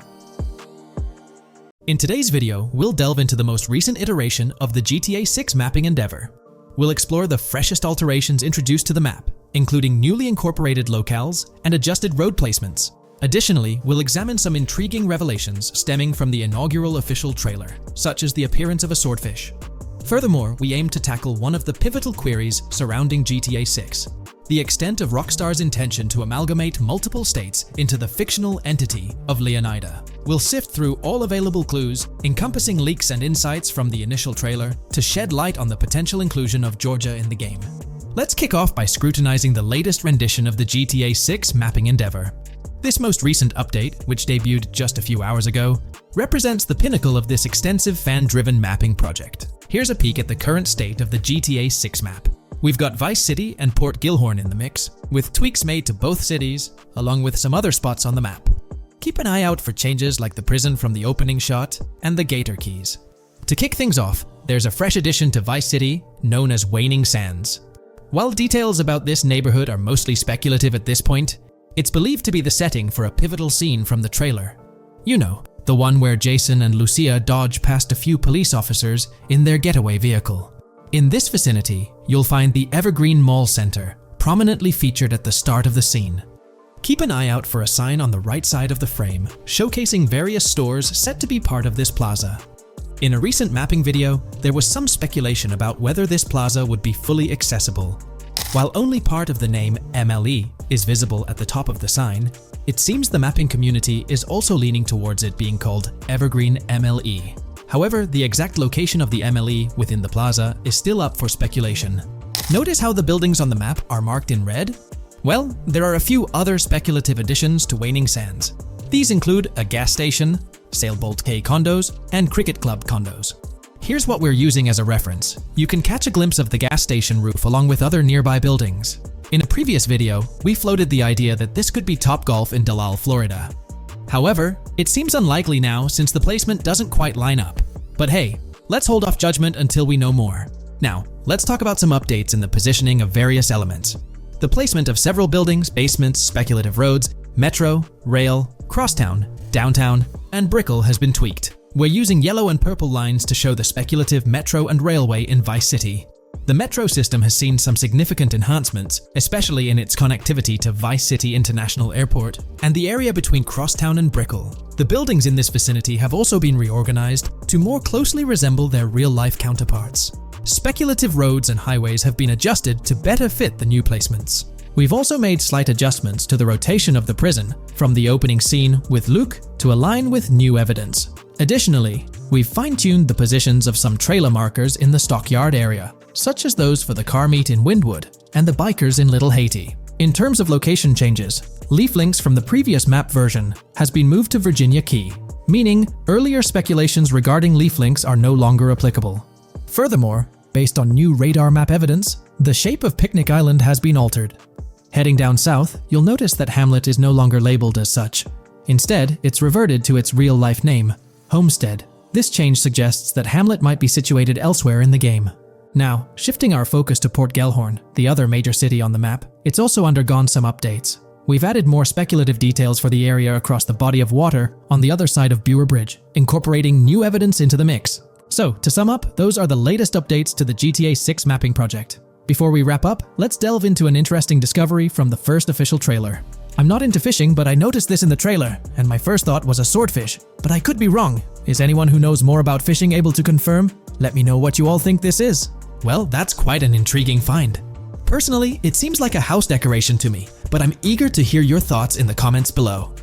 Speaker 1: In today's video, we'll delve into the most recent iteration of the GTA 6 mapping endeavor. We'll explore the freshest alterations introduced to the map, including newly incorporated locales and adjusted road placements. Additionally, we'll examine some intriguing revelations stemming from the inaugural official trailer, such as the appearance of a swordfish. Furthermore, we aim to tackle one of the pivotal queries surrounding GTA 6, the extent of Rockstar's intention to amalgamate multiple states into the fictional entity of Leonida. We'll sift through all available clues, encompassing leaks and insights from the initial trailer, to shed light on the potential inclusion of Georgia in the game. Let's kick off by scrutinizing the latest rendition of the GTA 6 mapping endeavor. This most recent update, which debuted just a few hours ago, represents the pinnacle of this extensive fan-driven mapping project. Here's a peek at the current state of the GTA 6 map. We've got Vice City and Port Gilhorn in the mix, with tweaks made to both cities, along with some other spots on the map. Keep an eye out for changes like the prison from the opening shot and the Gator Keys. To kick things off, there's a fresh addition to Vice City known as Waning Sands. While details about this neighborhood are mostly speculative at this point, it's believed to be the setting for a pivotal scene from the trailer. You know, the one where Jason and Lucia dodge past a few police officers in their getaway vehicle. In this vicinity, you'll find the Evergreen Mall Center, prominently featured at the start of the scene. Keep an eye out for a sign on the right side of the frame, showcasing various stores set to be part of this plaza. In a recent mapping video, there was some speculation about whether this plaza would be fully accessible. While only part of the name MLE is visible at the top of the sign, it seems the mapping community is also leaning towards it being called Evergreen MLE. However, the exact location of the MLE within the plaza is still up for speculation. Notice how the buildings on the map are marked in red? Well, there are a few other speculative additions to Waning Sands. These include a gas station, Sailbolt K condos, and Cricket Club condos. Here's what we're using as a reference. You can catch a glimpse of the gas station roof along with other nearby buildings. In a previous video, we floated the idea that this could be Topgolf in Dalal, Florida. However, it seems unlikely now since the placement doesn't quite line up. But hey, let's hold off judgment until we know more. Now, let's talk about some updates in the positioning of various elements. The placement of several buildings, basements, speculative roads, metro, rail, crosstown, downtown, and Brickell has been tweaked. We're using yellow and purple lines to show the speculative metro and railway in Vice City. The metro system has seen some significant enhancements, especially in its connectivity to Vice City International Airport and the area between Crosstown and Brickell. The buildings in this vicinity have also been reorganized to more closely resemble their real-life counterparts. Speculative roads and highways have been adjusted to better fit the new placements. We've also made slight adjustments to the rotation of the prison from the opening scene with Luke to align with new evidence. Additionally, we've fine-tuned the positions of some trailer markers in the stockyard area, such as those for the car meet in Windwood and the bikers in Little Haiti. In terms of location changes, Leaf Links from the previous map version has been moved to Virginia Key, meaning earlier speculations regarding Leaf Links are no longer applicable. Furthermore, based on new radar map evidence, the shape of Picnic Island has been altered. Heading down south, you'll notice that Hamlet is no longer labeled as such. Instead, it's reverted to its real-life name, Homestead. This change suggests that Hamlet might be situated elsewhere in the game. Now, shifting our focus to Port Gellhorn, the other major city on the map, it's also undergone some updates. We've added more speculative details for the area across the body of water on the other side of Buer Bridge, incorporating new evidence into the mix. So, to sum up, those are the latest updates to the GTA 6 mapping project. Before we wrap up, let's delve into an interesting discovery from the first official trailer. I'm not into fishing, but I noticed this in the trailer, and my first thought was a swordfish, but I could be wrong. Is anyone who knows more about fishing able to confirm? Let me know what you all think this is. Well, that's quite an intriguing find. Personally, it seems like a house decoration to me, but I'm eager to hear your thoughts in the comments below.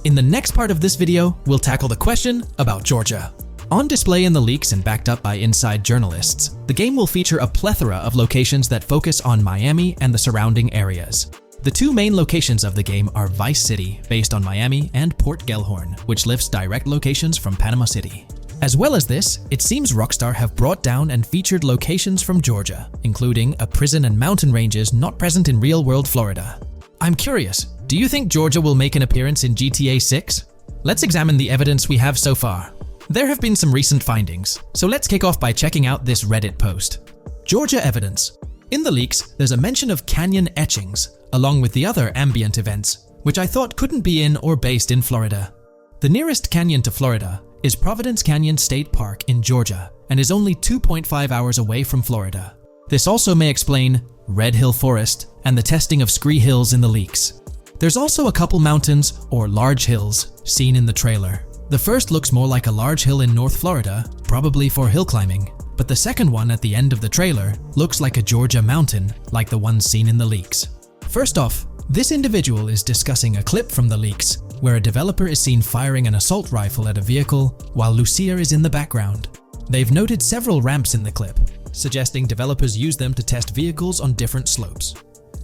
Speaker 1: In the next part of this video, we'll tackle the question about Georgia. On display in the leaks and backed up by inside journalists, the game will feature a plethora of locations that focus on Miami and the surrounding areas. The two main locations of the game are Vice City, based on Miami, and Port Gellhorn, which lifts direct locations from Panama City. As well as this, it seems Rockstar have brought down and featured locations from Georgia, including a prison and mountain ranges not present in real-world Florida. I'm curious, do you think Georgia will make an appearance in GTA 6? Let's examine the evidence we have so far. There have been some recent findings, so let's kick off by checking out this Reddit post. Georgia evidence. In the leaks, there's a mention of canyon etchings, along with the other ambient events, which I thought couldn't be in or based in Florida. The nearest canyon to Florida is Providence Canyon State Park in Georgia, and is only 2.5 hours away from Florida. This also may explain Red Hill Forest and the testing of Scree Hills in the leaks. There's also a couple mountains or large hills seen in the trailer. The first looks more like a large hill in North Florida, probably for hill climbing, but the second one at the end of the trailer looks like a Georgia mountain, like the one seen in the leaks. First off, this individual is discussing a clip from the leaks, where a developer is seen firing an assault rifle at a vehicle while Lucia is in the background. They've noted several ramps in the clip, suggesting developers use them to test vehicles on different slopes.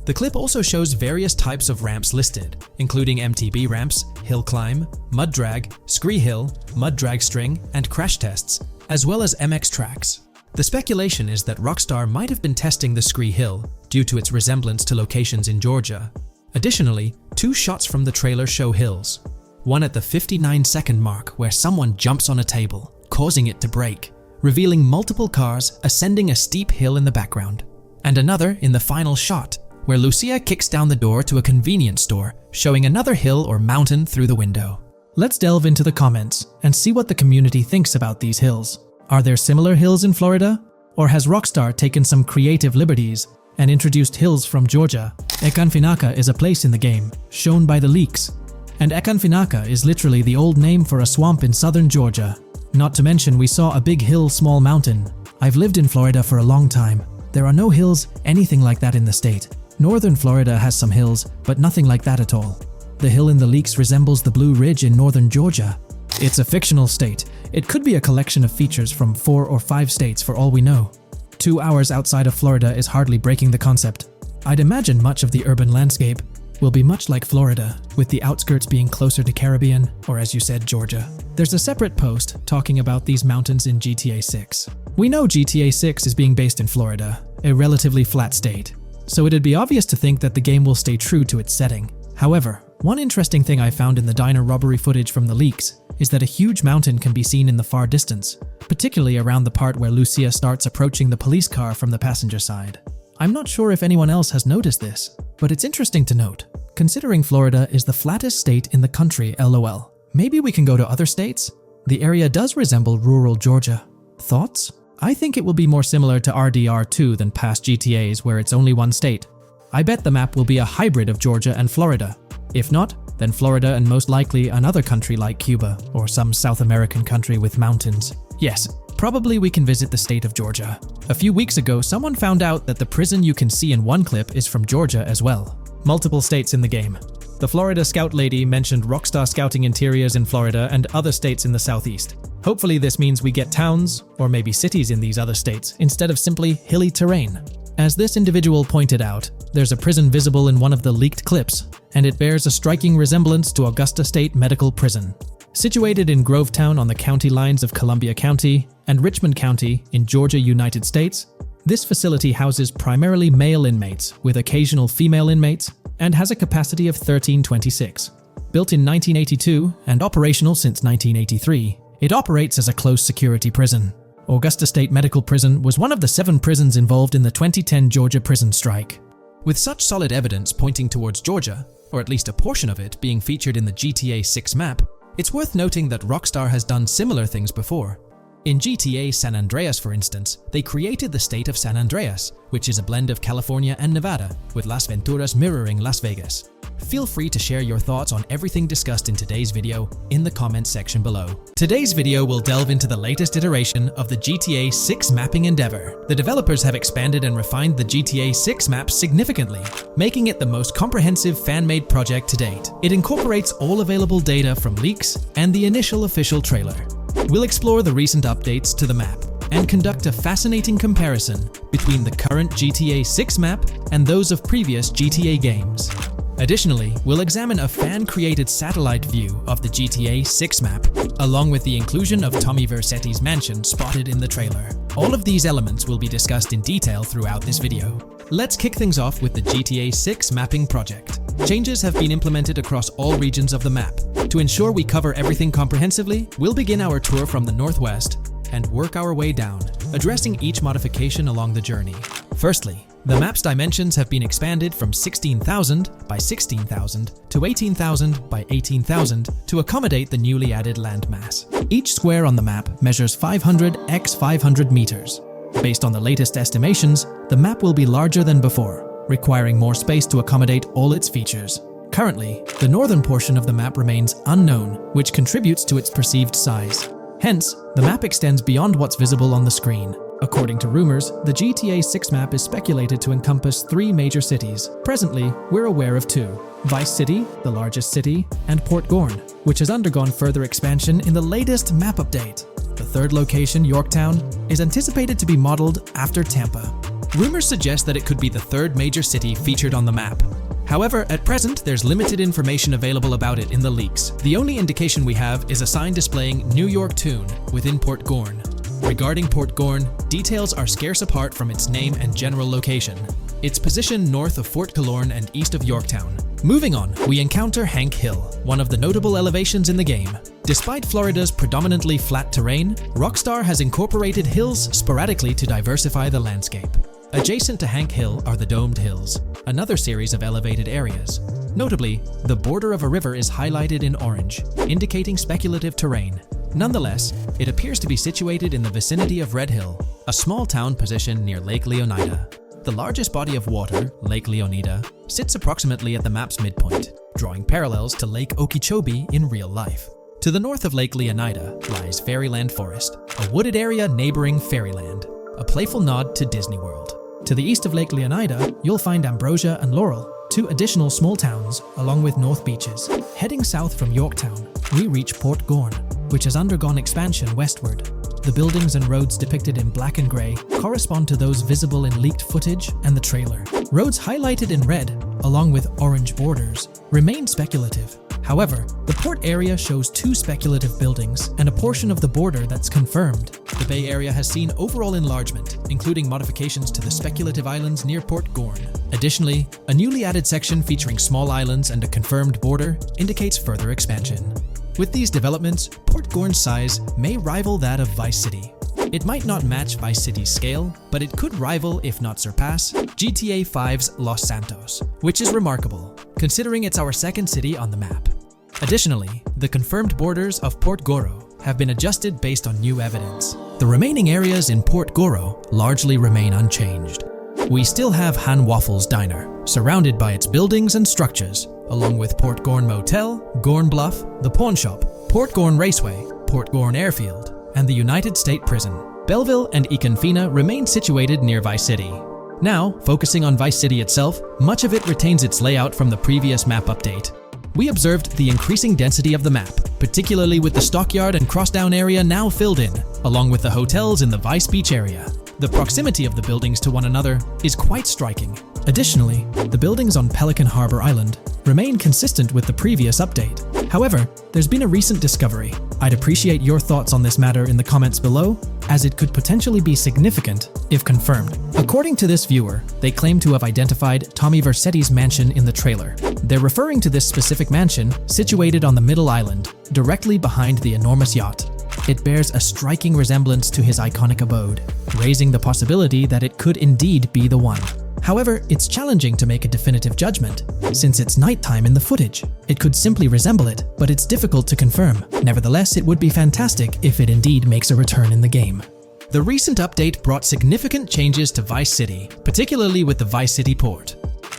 Speaker 1: The clip also shows various types of ramps listed, including MTB ramps, hill climb, mud drag, Scree Hill, mud drag string, and crash tests, as well as MX tracks. The speculation is that Rockstar might have been testing the Scree Hill due to its resemblance to locations in Georgia. Additionally, 2 shots from the trailer show hills. One at the 59-second mark where someone jumps on a table, causing it to break, revealing multiple cars ascending a steep hill in the background. And another in the final shot, where Lucia kicks down the door to a convenience store, showing another hill or mountain through the window. Let's delve into the comments and see what the community thinks about these hills. Are there similar hills in Florida? Or has Rockstar taken some creative liberties and introduced hills from Georgia? Ekanfinaka is a place in the game, shown by the leaks. And Ekanfinaka is literally the old name for a swamp in southern Georgia. Not to mention we saw a big hill, small mountain. I've lived in Florida for a long time. There are no hills, anything like that in the state. Northern Florida has some hills, but nothing like that at all. The hill in the leaks resembles the Blue Ridge in northern Georgia. It's a fictional state. It could be a collection of features from 4 or 5 states for all we know. 2 hours outside of Florida is hardly breaking the concept. I'd imagine much of the urban landscape will be much like Florida, with the outskirts being closer to Caribbean, or as you said, Georgia. There's a separate post talking about these mountains in GTA 6. We know GTA 6 is being based in Florida, a relatively flat state, so it'd be obvious to think that the game will stay true to its setting. However, one interesting thing I found in the diner robbery footage from the leaks is that a huge mountain can be seen in the far distance, particularly around the part where Lucia starts approaching the police car from the passenger side. I'm not sure if anyone else has noticed this, but it's interesting to note, considering Florida is the flattest state in the country, LOL. Maybe we can go to other states? The area does resemble rural Georgia. Thoughts? I think it will be more similar to RDR2 than past GTAs where it's only one state. I bet the map will be a hybrid of Georgia and Florida. If not, then Florida and most likely another country like Cuba or some South American country with mountains. Yes, probably we can visit the state of Georgia. A few weeks ago, someone found out that the prison you can see in one clip is from Georgia as well. Multiple states in the game. The Florida Scout lady mentioned Rockstar scouting interiors in Florida and other states in the southeast. Hopefully this means we get towns, or maybe cities in these other states, instead of simply hilly terrain. As this individual pointed out, there's a prison visible in one of the leaked clips, and it bears a striking resemblance to Augusta State Medical Prison. Situated in Grovetown on the county lines of Columbia County and Richmond County in Georgia, United States, this facility houses primarily male inmates with occasional female inmates and has a capacity of 1326. Built in 1982 and operational since 1983, it operates as a close security prison. Augusta State Medical Prison was one of the 7 prisons involved in the 2010 Georgia prison strike. With such solid evidence pointing towards Georgia, or at least a portion of it being featured in the GTA 6 map, it's worth noting that Rockstar has done similar things before. In GTA San Andreas, for instance, they created the state of San Andreas, which is a blend of California and Nevada, with Las Venturas mirroring Las Vegas. Feel free to share your thoughts on everything discussed in today's video in the comments section below. Today's video will delve into the latest iteration of the GTA 6 mapping endeavor. The developers have expanded and refined the GTA 6 map significantly, making it the most comprehensive fan-made project to date. It incorporates all available data from leaks and the initial official trailer. We'll explore the recent updates to the map and conduct a fascinating comparison between the current GTA 6 map and those of previous GTA games. Additionally, we'll examine a fan-created satellite view of the GTA 6 map, along with the inclusion of Tommy Vercetti's mansion spotted in the trailer. All of these elements will be discussed in detail throughout this video. Let's kick things off with the GTA 6 mapping project. Changes have been implemented across all regions of the map. To ensure we cover everything comprehensively, we'll begin our tour from the northwest and work our way down, addressing each modification along the journey. Firstly, the map's dimensions have been expanded from 16,000 by 16,000 to 18,000 by 18,000 to accommodate the newly added landmass. Each square on the map measures 500 x 500 meters. Based on the latest estimations, the map will be larger than before, requiring more space to accommodate all its features. Currently, the northern portion of the map remains unknown, which contributes to its perceived size. Hence, the map extends beyond what's visible on the screen. According to rumors, the GTA 6 map is speculated to encompass 3 major cities. Presently, we're aware of 2. Vice City, the largest city, and Port Gorn, which has undergone further expansion in the latest map update. The third location, Yorktown, is anticipated to be modeled after Tampa. Rumors suggest that it could be the 3rd major city featured on the map. However, at present, there's limited information available about it in the leaks. The only indication we have is a sign displaying New York Tune within Port Gorn. Regarding Port Gorn, details are scarce apart from its name and general location. It's positioned north of Fort Killorn and east of Yorktown. Moving on, we encounter Hank Hill, one of the notable elevations in the game. Despite Florida's predominantly flat terrain, Rockstar has incorporated hills sporadically to diversify the landscape. Adjacent to Hank Hill are the Domed Hills, another series of elevated areas. Notably, the border of a river is highlighted in orange, indicating speculative terrain. Nonetheless, it appears to be situated in the vicinity of Red Hill, a small town positioned near Lake Leonida. The largest body of water, Lake Leonida, sits approximately at the map's midpoint, drawing parallels to Lake Okeechobee in real life. To the north of Lake Leonida lies Fairyland Forest, a wooded area neighboring Fairyland, a playful nod to Disney World. To the east of Lake Leonida, you'll find Ambrosia and Laurel, two additional small towns, along with North Beaches. Heading south from Yorktown, we reach Port Gorn, which has undergone expansion westward. The buildings and roads depicted in black and grey correspond to those visible in leaked footage and the trailer. Roads highlighted in red, along with orange borders, remain speculative. However, the port area shows two speculative buildings and a portion of the border that's confirmed. The Bay Area has seen overall enlargement, including modifications to the speculative islands near Port Gorn. Additionally, a newly added section featuring small islands and a confirmed border indicates further expansion. With these developments, Port Gorn's size may rival that of Vice City. It might not match Vice City's scale, but it could rival, if not surpass, GTA 5's Los Santos, which is remarkable, considering it's our second city on the map. Additionally, the confirmed borders of Port Goro have been adjusted based on new evidence. The remaining areas in Port Goro largely remain unchanged. We still have Han Waffles Diner, surrounded by its buildings and structures, along with Port Gorn Motel, Gorn Bluff, the Pawn Shop, Port Gorn Raceway, Port Gorn Airfield, and the United State Prison. Belleville and Econfina remain situated near Vice City. Now, focusing on Vice City itself, much of it retains its layout from the previous map update. We observed the increasing density of the map, particularly with the Stockyard and Crossdown area now filled in, along with the hotels in the Vice Beach area. The proximity of the buildings to one another is quite striking. Additionally, the buildings on Pelican Harbor Island remain consistent with the previous update. However, there's been a recent discovery. I'd appreciate your thoughts on this matter in the comments below, as it could potentially be significant if confirmed. According to this viewer, they claim to have identified Tommy Vercetti's mansion in the trailer. They're referring to this specific mansion situated on the middle island, directly behind the enormous yacht. It bears a striking resemblance to his iconic abode, raising the possibility that it could indeed be the one. However, it's challenging to make a definitive judgment, since it's nighttime in the footage. It could simply resemble it, but it's difficult to confirm. Nevertheless, it would be fantastic if it indeed makes a return in the game. The recent update brought significant changes to Vice City, particularly with the Vice City port.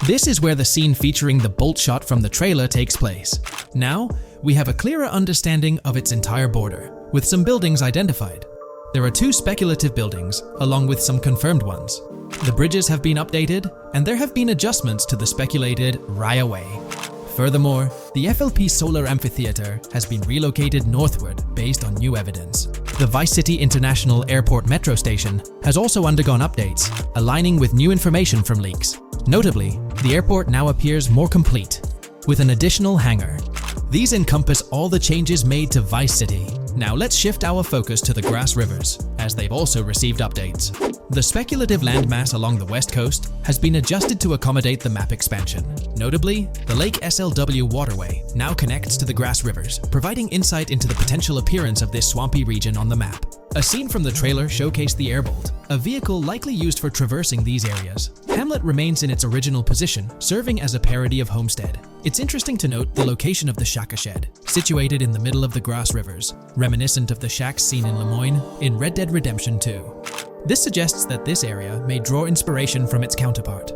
Speaker 1: This is where the scene featuring the bolt shot from the trailer takes place. Now, we have a clearer understanding of its entire border, with some buildings identified. There are two speculative buildings, along with some confirmed ones. The bridges have been updated, and there have been adjustments to the speculated Raya Way. Furthermore, the FLP Solar Amphitheater has been relocated northward based on new evidence. The Vice City International Airport metro station has also undergone updates, aligning with new information from leaks. Notably, the airport now appears more complete, with an additional hangar. These encompass all the changes made to Vice City. Now let's shift our focus to the Grass Rivers, as they've also received updates. The speculative landmass along the west coast has been adjusted to accommodate the map expansion. Notably, the Lake SLW waterway now connects to the Grass Rivers, providing insight into the potential appearance of this swampy region on the map. A scene from the trailer showcased the Airbolt, a vehicle likely used for traversing these areas. Hamlet remains in its original position, serving as a parody of Homestead. It's interesting to note the location of the Shaka Shed, situated in the middle of the Grass Rivers, reminiscent of the shacks seen in Lemoyne in Red Dead Redemption 2. This suggests that this area may draw inspiration from its counterpart.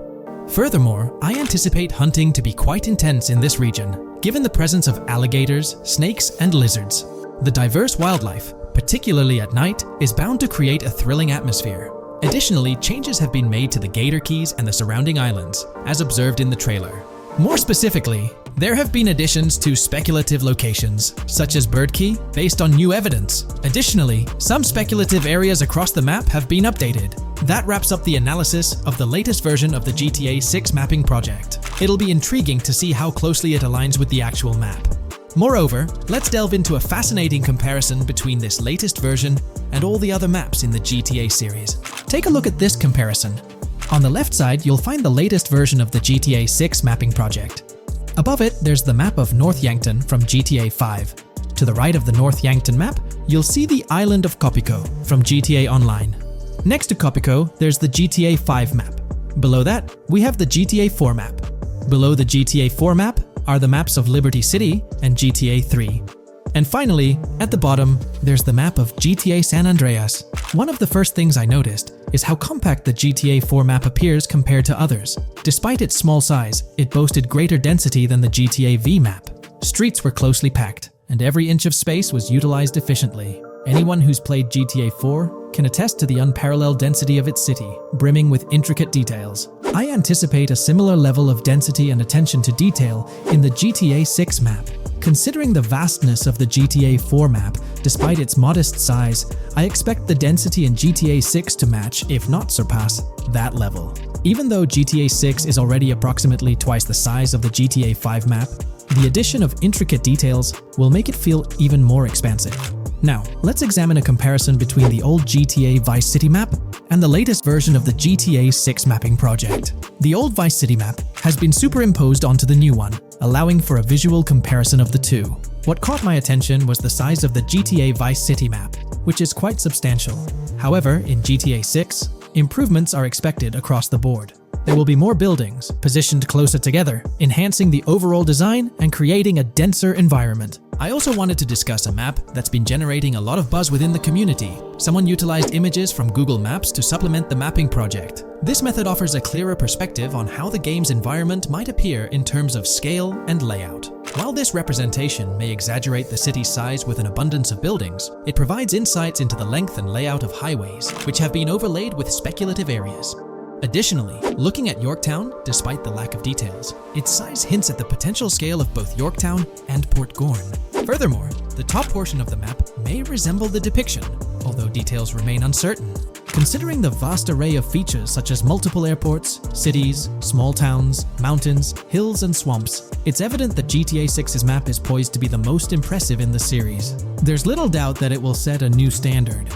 Speaker 1: Furthermore, I anticipate hunting to be quite intense in this region, given the presence of alligators, snakes, and lizards. The diverse wildlife, particularly at night, is bound to create a thrilling atmosphere. Additionally, changes have been made to the Gator Keys and the surrounding islands, as observed in the trailer. More specifically, there have been additions to speculative locations, such as Bird Key, based on new evidence. Additionally, some speculative areas across the map have been updated. That wraps up the analysis of the latest version of the GTA 6 mapping project. It'll be intriguing to see how closely it aligns with the actual map. Moreover, let's delve into a fascinating comparison between this latest version and all the other maps in the GTA series. Take a look at this comparison. On the left side, you'll find the latest version of the GTA 6 mapping project. Above it, there's the map of North Yankton from GTA 5. To the right of the North Yankton map, you'll see the island of Copico from GTA Online. Next to Copico, there's the GTA 5 map. Below that, we have the GTA 4 map. Below the GTA 4 map are the maps of Liberty City and GTA 3. And finally, at the bottom, there's the map of GTA San Andreas. One of the first things I noticed is how compact the GTA 4 map appears compared to others. Despite its small size, it boasted greater density than the GTA V map. Streets were closely packed, and every inch of space was utilized efficiently. Anyone who's played GTA 4 can attest to the unparalleled density of its city, brimming with intricate details. I anticipate a similar level of density and attention to detail in the GTA 6 map. Considering the vastness of the GTA 4 map, despite its modest size, I expect the density in GTA 6 to match, if not surpass, that level. Even though GTA 6 is already approximately twice the size of the GTA 5 map, the addition of intricate details will make it feel even more expansive. Now, let's examine a comparison between the old GTA Vice City map and the latest version of the GTA 6 mapping project. The old Vice City map has been superimposed onto the new one, allowing for a visual comparison of the two. What caught my attention was the size of the GTA Vice City map, which is quite substantial. However, in GTA 6, improvements are expected across the board. There will be more buildings, positioned closer together, enhancing the overall design and creating a denser environment. I also wanted to discuss a map that's been generating a lot of buzz within the community. Someone utilized images from Google Maps to supplement the mapping project. This method offers a clearer perspective on how the game's environment might appear in terms of scale and layout. While this representation may exaggerate the city's size with an abundance of buildings, it provides insights into the length and layout of highways, which have been overlaid with speculative areas. Additionally, looking at Yorktown, despite the lack of details, its size hints at the potential scale of both Yorktown and Port Gorn. Furthermore, the top portion of the map may resemble the depiction, although details remain uncertain. Considering the vast array of features such as multiple airports, cities, small towns, mountains, hills, and swamps, it's evident that GTA 6's map is poised to be the most impressive in the series. There's little doubt that it will set a new standard.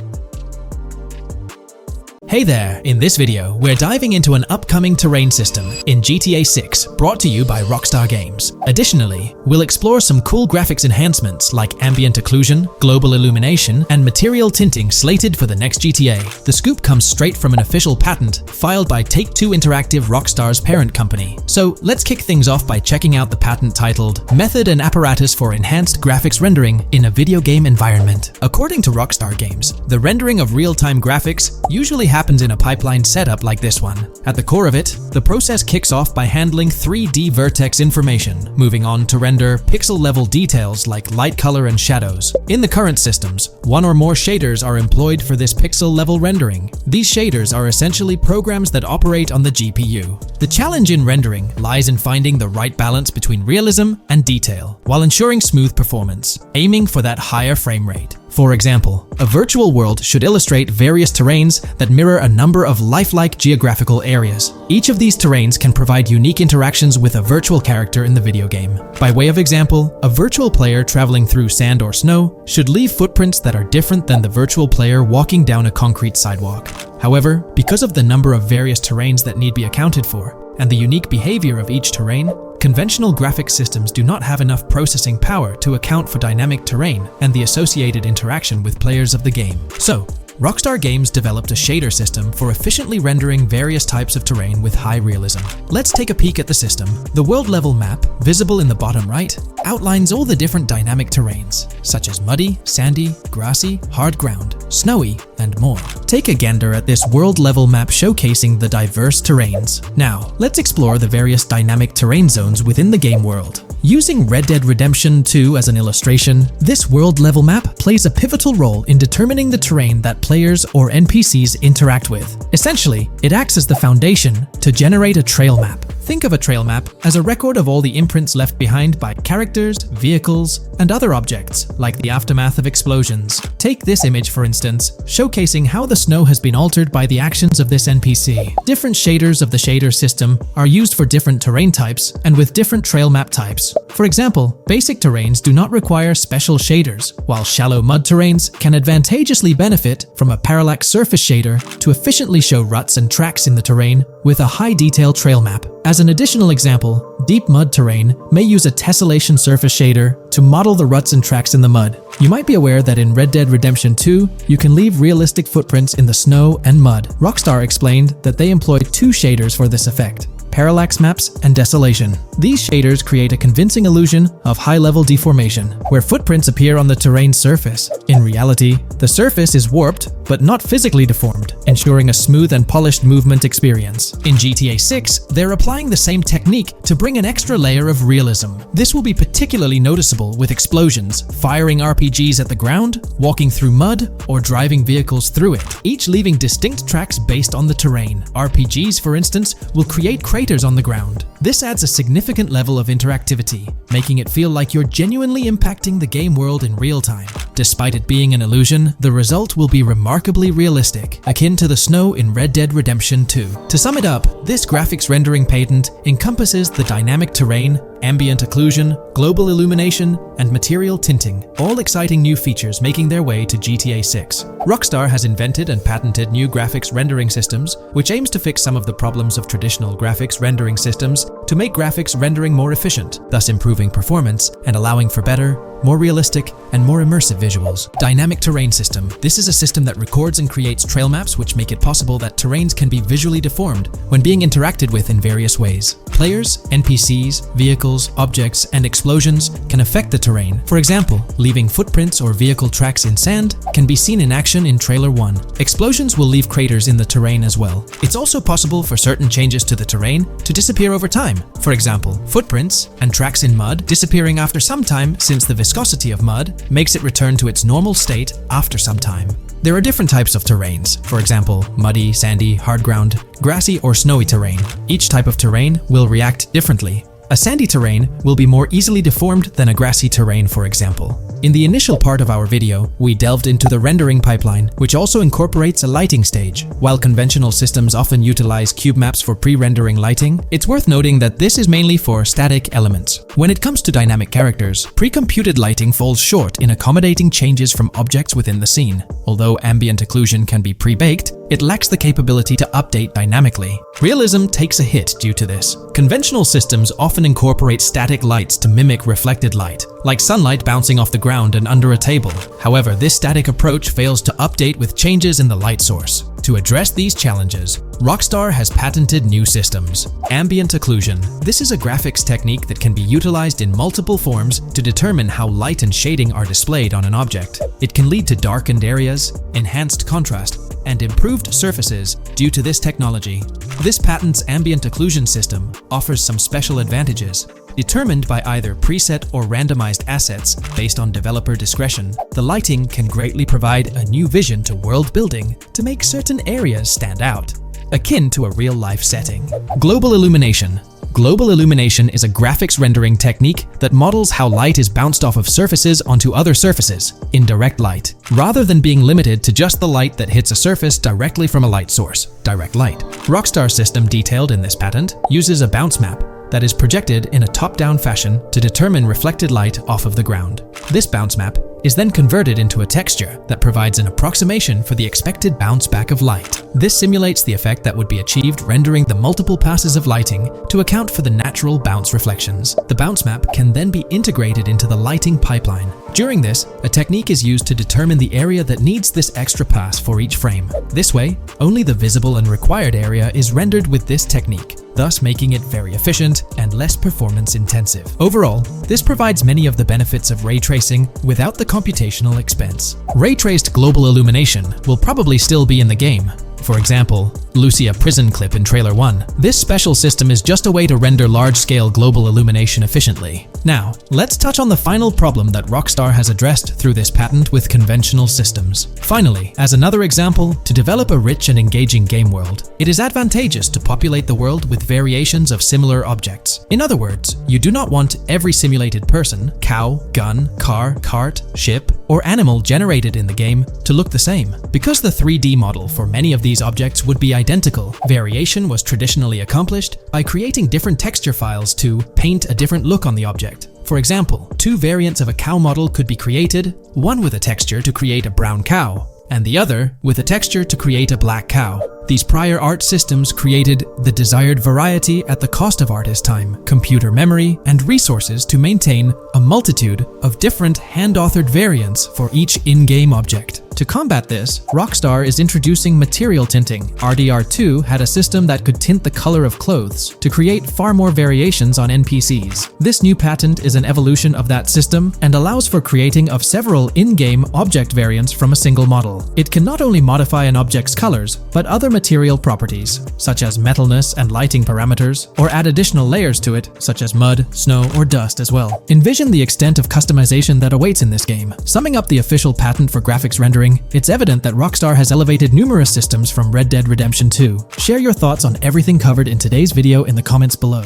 Speaker 1: Hey there! In this video, we're diving into an upcoming terrain system in GTA 6 brought to you by Rockstar Games. Additionally, we'll explore some cool graphics enhancements like ambient occlusion, global illumination, and material tinting slated for the next GTA. The scoop comes straight from an official patent filed by Take-Two Interactive, Rockstar's parent company. So let's kick things off by checking out the patent titled Method and Apparatus for Enhanced Graphics Rendering in a Video Game Environment. According to Rockstar Games, the rendering of real-time graphics usually happens in a pipeline setup like this one. At the core of it, the process kicks off by handling 3D vertex information, moving on to render pixel-level details like light, color, and shadows. In the current systems, one or more shaders are employed for this pixel-level rendering. These shaders are essentially programs that operate on the GPU. The challenge in rendering lies in finding the right balance between realism and detail, while ensuring smooth performance, aiming for that higher frame rate. For example, a virtual world should illustrate various terrains that mirror a number of lifelike geographical areas. Each of these terrains can provide unique interactions with a virtual character in the video game. By way of example, a virtual player traveling through sand or snow should leave footprints that are different than the virtual player walking down a concrete sidewalk. However, because of the number of various terrains that need be accounted for, and the unique behavior of each terrain, conventional graphics systems do not have enough processing power to account for dynamic terrain and the associated interaction with players of the game. So, Rockstar Games developed a shader system for efficiently rendering various types of terrain with high realism. Let's take a peek at the system. The world-level map, visible in the bottom right, outlines all the different dynamic terrains, such as muddy, sandy, grassy, hard ground, snowy, and more. Take a gander at this world-level map showcasing the diverse terrains. Now, let's explore the various dynamic terrain zones within the game world. Using Red Dead Redemption 2 as an illustration, this world-level map plays a pivotal role in determining the terrain that players or NPCs interact with. Essentially, it acts as the foundation to generate a trail map. Think of a trail map as a record of all the imprints left behind by characters, vehicles, and other objects, like the aftermath of explosions. Take this image for instance, showcasing how the snow has been altered by the actions of this NPC. Different shaders of the shader system are used for different terrain types and with different trail map types. For example, basic terrains do not require special shaders, while shallow mud terrains can advantageously benefit from a parallax surface shader to efficiently show ruts and tracks in the terrain with a high detail trail map. As an additional example, deep mud terrain may use a tessellation surface shader to model the ruts and tracks in the mud. You might be aware that in Red Dead Redemption 2, you can leave realistic footprints in the snow and mud. Rockstar explained that they employed two shaders for this effect: parallax maps and desolation. These shaders create a convincing illusion of high-level deformation, where footprints appear on the terrain's surface. In reality, the surface is warped but not physically deformed, ensuring a smooth and polished movement experience. In GTA 6, they're applying the same technique to bring an extra layer of realism. This will be particularly noticeable with explosions, firing RPGs at the ground, walking through mud, or driving vehicles through it, each leaving distinct tracks based on the terrain. RPGs, for instance, will create craters on the ground. This adds a significant level of interactivity, making it feel like you're genuinely impacting the game world in real time. Despite it being an illusion, the result will be remarkably realistic, akin to the snow in Red Dead Redemption 2. To sum it up, this graphics rendering patent encompasses the dynamic terrain, ambient occlusion, global illumination, and material tinting, all exciting new features making their way to GTA 6. Rockstar has invented and patented new graphics rendering systems, which aims to fix some of the problems of traditional graphics rendering systems to make graphics rendering more efficient, thus improving performance and allowing for better, more realistic, and more immersive visuals. Dynamic Terrain System. This is a system that records and creates trail maps which make it possible that terrains can be visually deformed when being interacted with in various ways. Players, NPCs, vehicles, objects, and explosions can affect the terrain. For example, leaving footprints or vehicle tracks in sand can be seen in action in Trailer 1. Explosions will leave craters in the terrain as well. It's also possible for certain changes to the terrain to disappear over time. For example, footprints and tracks in mud disappearing after some time, since the viscosity of mud makes it return to its normal state after some time. There are different types of terrains, for example, muddy, sandy, hard ground, grassy, or snowy terrain. Each type of terrain will react differently. A sandy terrain will be more easily deformed than a grassy terrain, for example. In the initial part of our video, we delved into the rendering pipeline, which also incorporates a lighting stage. While conventional systems often utilize cube maps for pre-rendering lighting, it's worth noting that this is mainly for static elements. When it comes to dynamic characters, pre-computed lighting falls short in accommodating changes from objects within the scene. Although ambient occlusion can be pre-baked, it lacks the capability to update dynamically. Realism takes a hit due to this. Conventional systems often incorporate static lights to mimic reflected light, like sunlight bouncing off the ground and under a table. However, this static approach fails to update with changes in the light source. To address these challenges, Rockstar has patented new systems. Ambient occlusion. This is a graphics technique that can be utilized in multiple forms to determine how light and shading are displayed on an object. It can lead to darkened areas, enhanced contrast, and improved surfaces due to this technology. This patent's ambient occlusion system offers some special advantages. Determined by either preset or randomized assets based on developer discretion, the lighting can greatly provide a new vision to world building to make certain areas stand out, akin to a real-life setting. Global illumination. Global illumination is a graphics rendering technique that models how light is bounced off of surfaces onto other surfaces in direct light, rather than being limited to just the light that hits a surface directly from a light source, direct light. Rockstar's system detailed in this patent uses a bounce map that is projected in a top-down fashion to determine reflected light off of the ground. This bounce map is then converted into a texture that provides an approximation for the expected bounce back of light. This simulates the effect that would be achieved rendering the multiple passes of lighting to account for the natural bounce reflections. The bounce map can then be integrated into the lighting pipeline. During this, a technique is used to determine the area that needs this extra pass for each frame. This way, only the visible and required area is rendered with this technique, thus making it very efficient and less performance intensive. Overall, this provides many of the benefits of ray tracing without the computational expense. Ray-traced global illumination will probably still be in the game. For example, Lucia prison clip in Trailer 1. This special system is just a way to render large-scale global illumination efficiently. Now, let's touch on the final problem that Rockstar has addressed through this patent with conventional systems. Finally, as another example, to develop a rich and engaging game world, it is advantageous to populate the world with variations of similar objects. In other words, you do not want every simulated person, cow, gun, car, cart, ship, or animal generated in the game to look the same. Because the 3D model for many of these objects would be identical, variation was traditionally accomplished by creating different texture files to paint a different look on the object. For example, two variants of a cow model could be created, one with a texture to create a brown cow, and the other with a texture to create a black cow. These prior art systems created the desired variety at the cost of artist time, computer memory, and resources to maintain a multitude of different hand-authored variants for each in-game object. To combat this, Rockstar is introducing material tinting. RDR2 had a system that could tint the color of clothes to create far more variations on NPCs. This new patent is an evolution of that system and allows for creating of several in-game object variants from a single model. It can not only modify an object's colors, but other material properties, such as metalness and lighting parameters, or add additional layers to it, such as mud, snow, or dust as well. Envision the extent of customization that awaits in this game. Summing up the official patent for graphics rendering, it's evident that Rockstar has elevated numerous systems from Red Dead Redemption 2. Share your thoughts on everything covered in today's video in the comments below.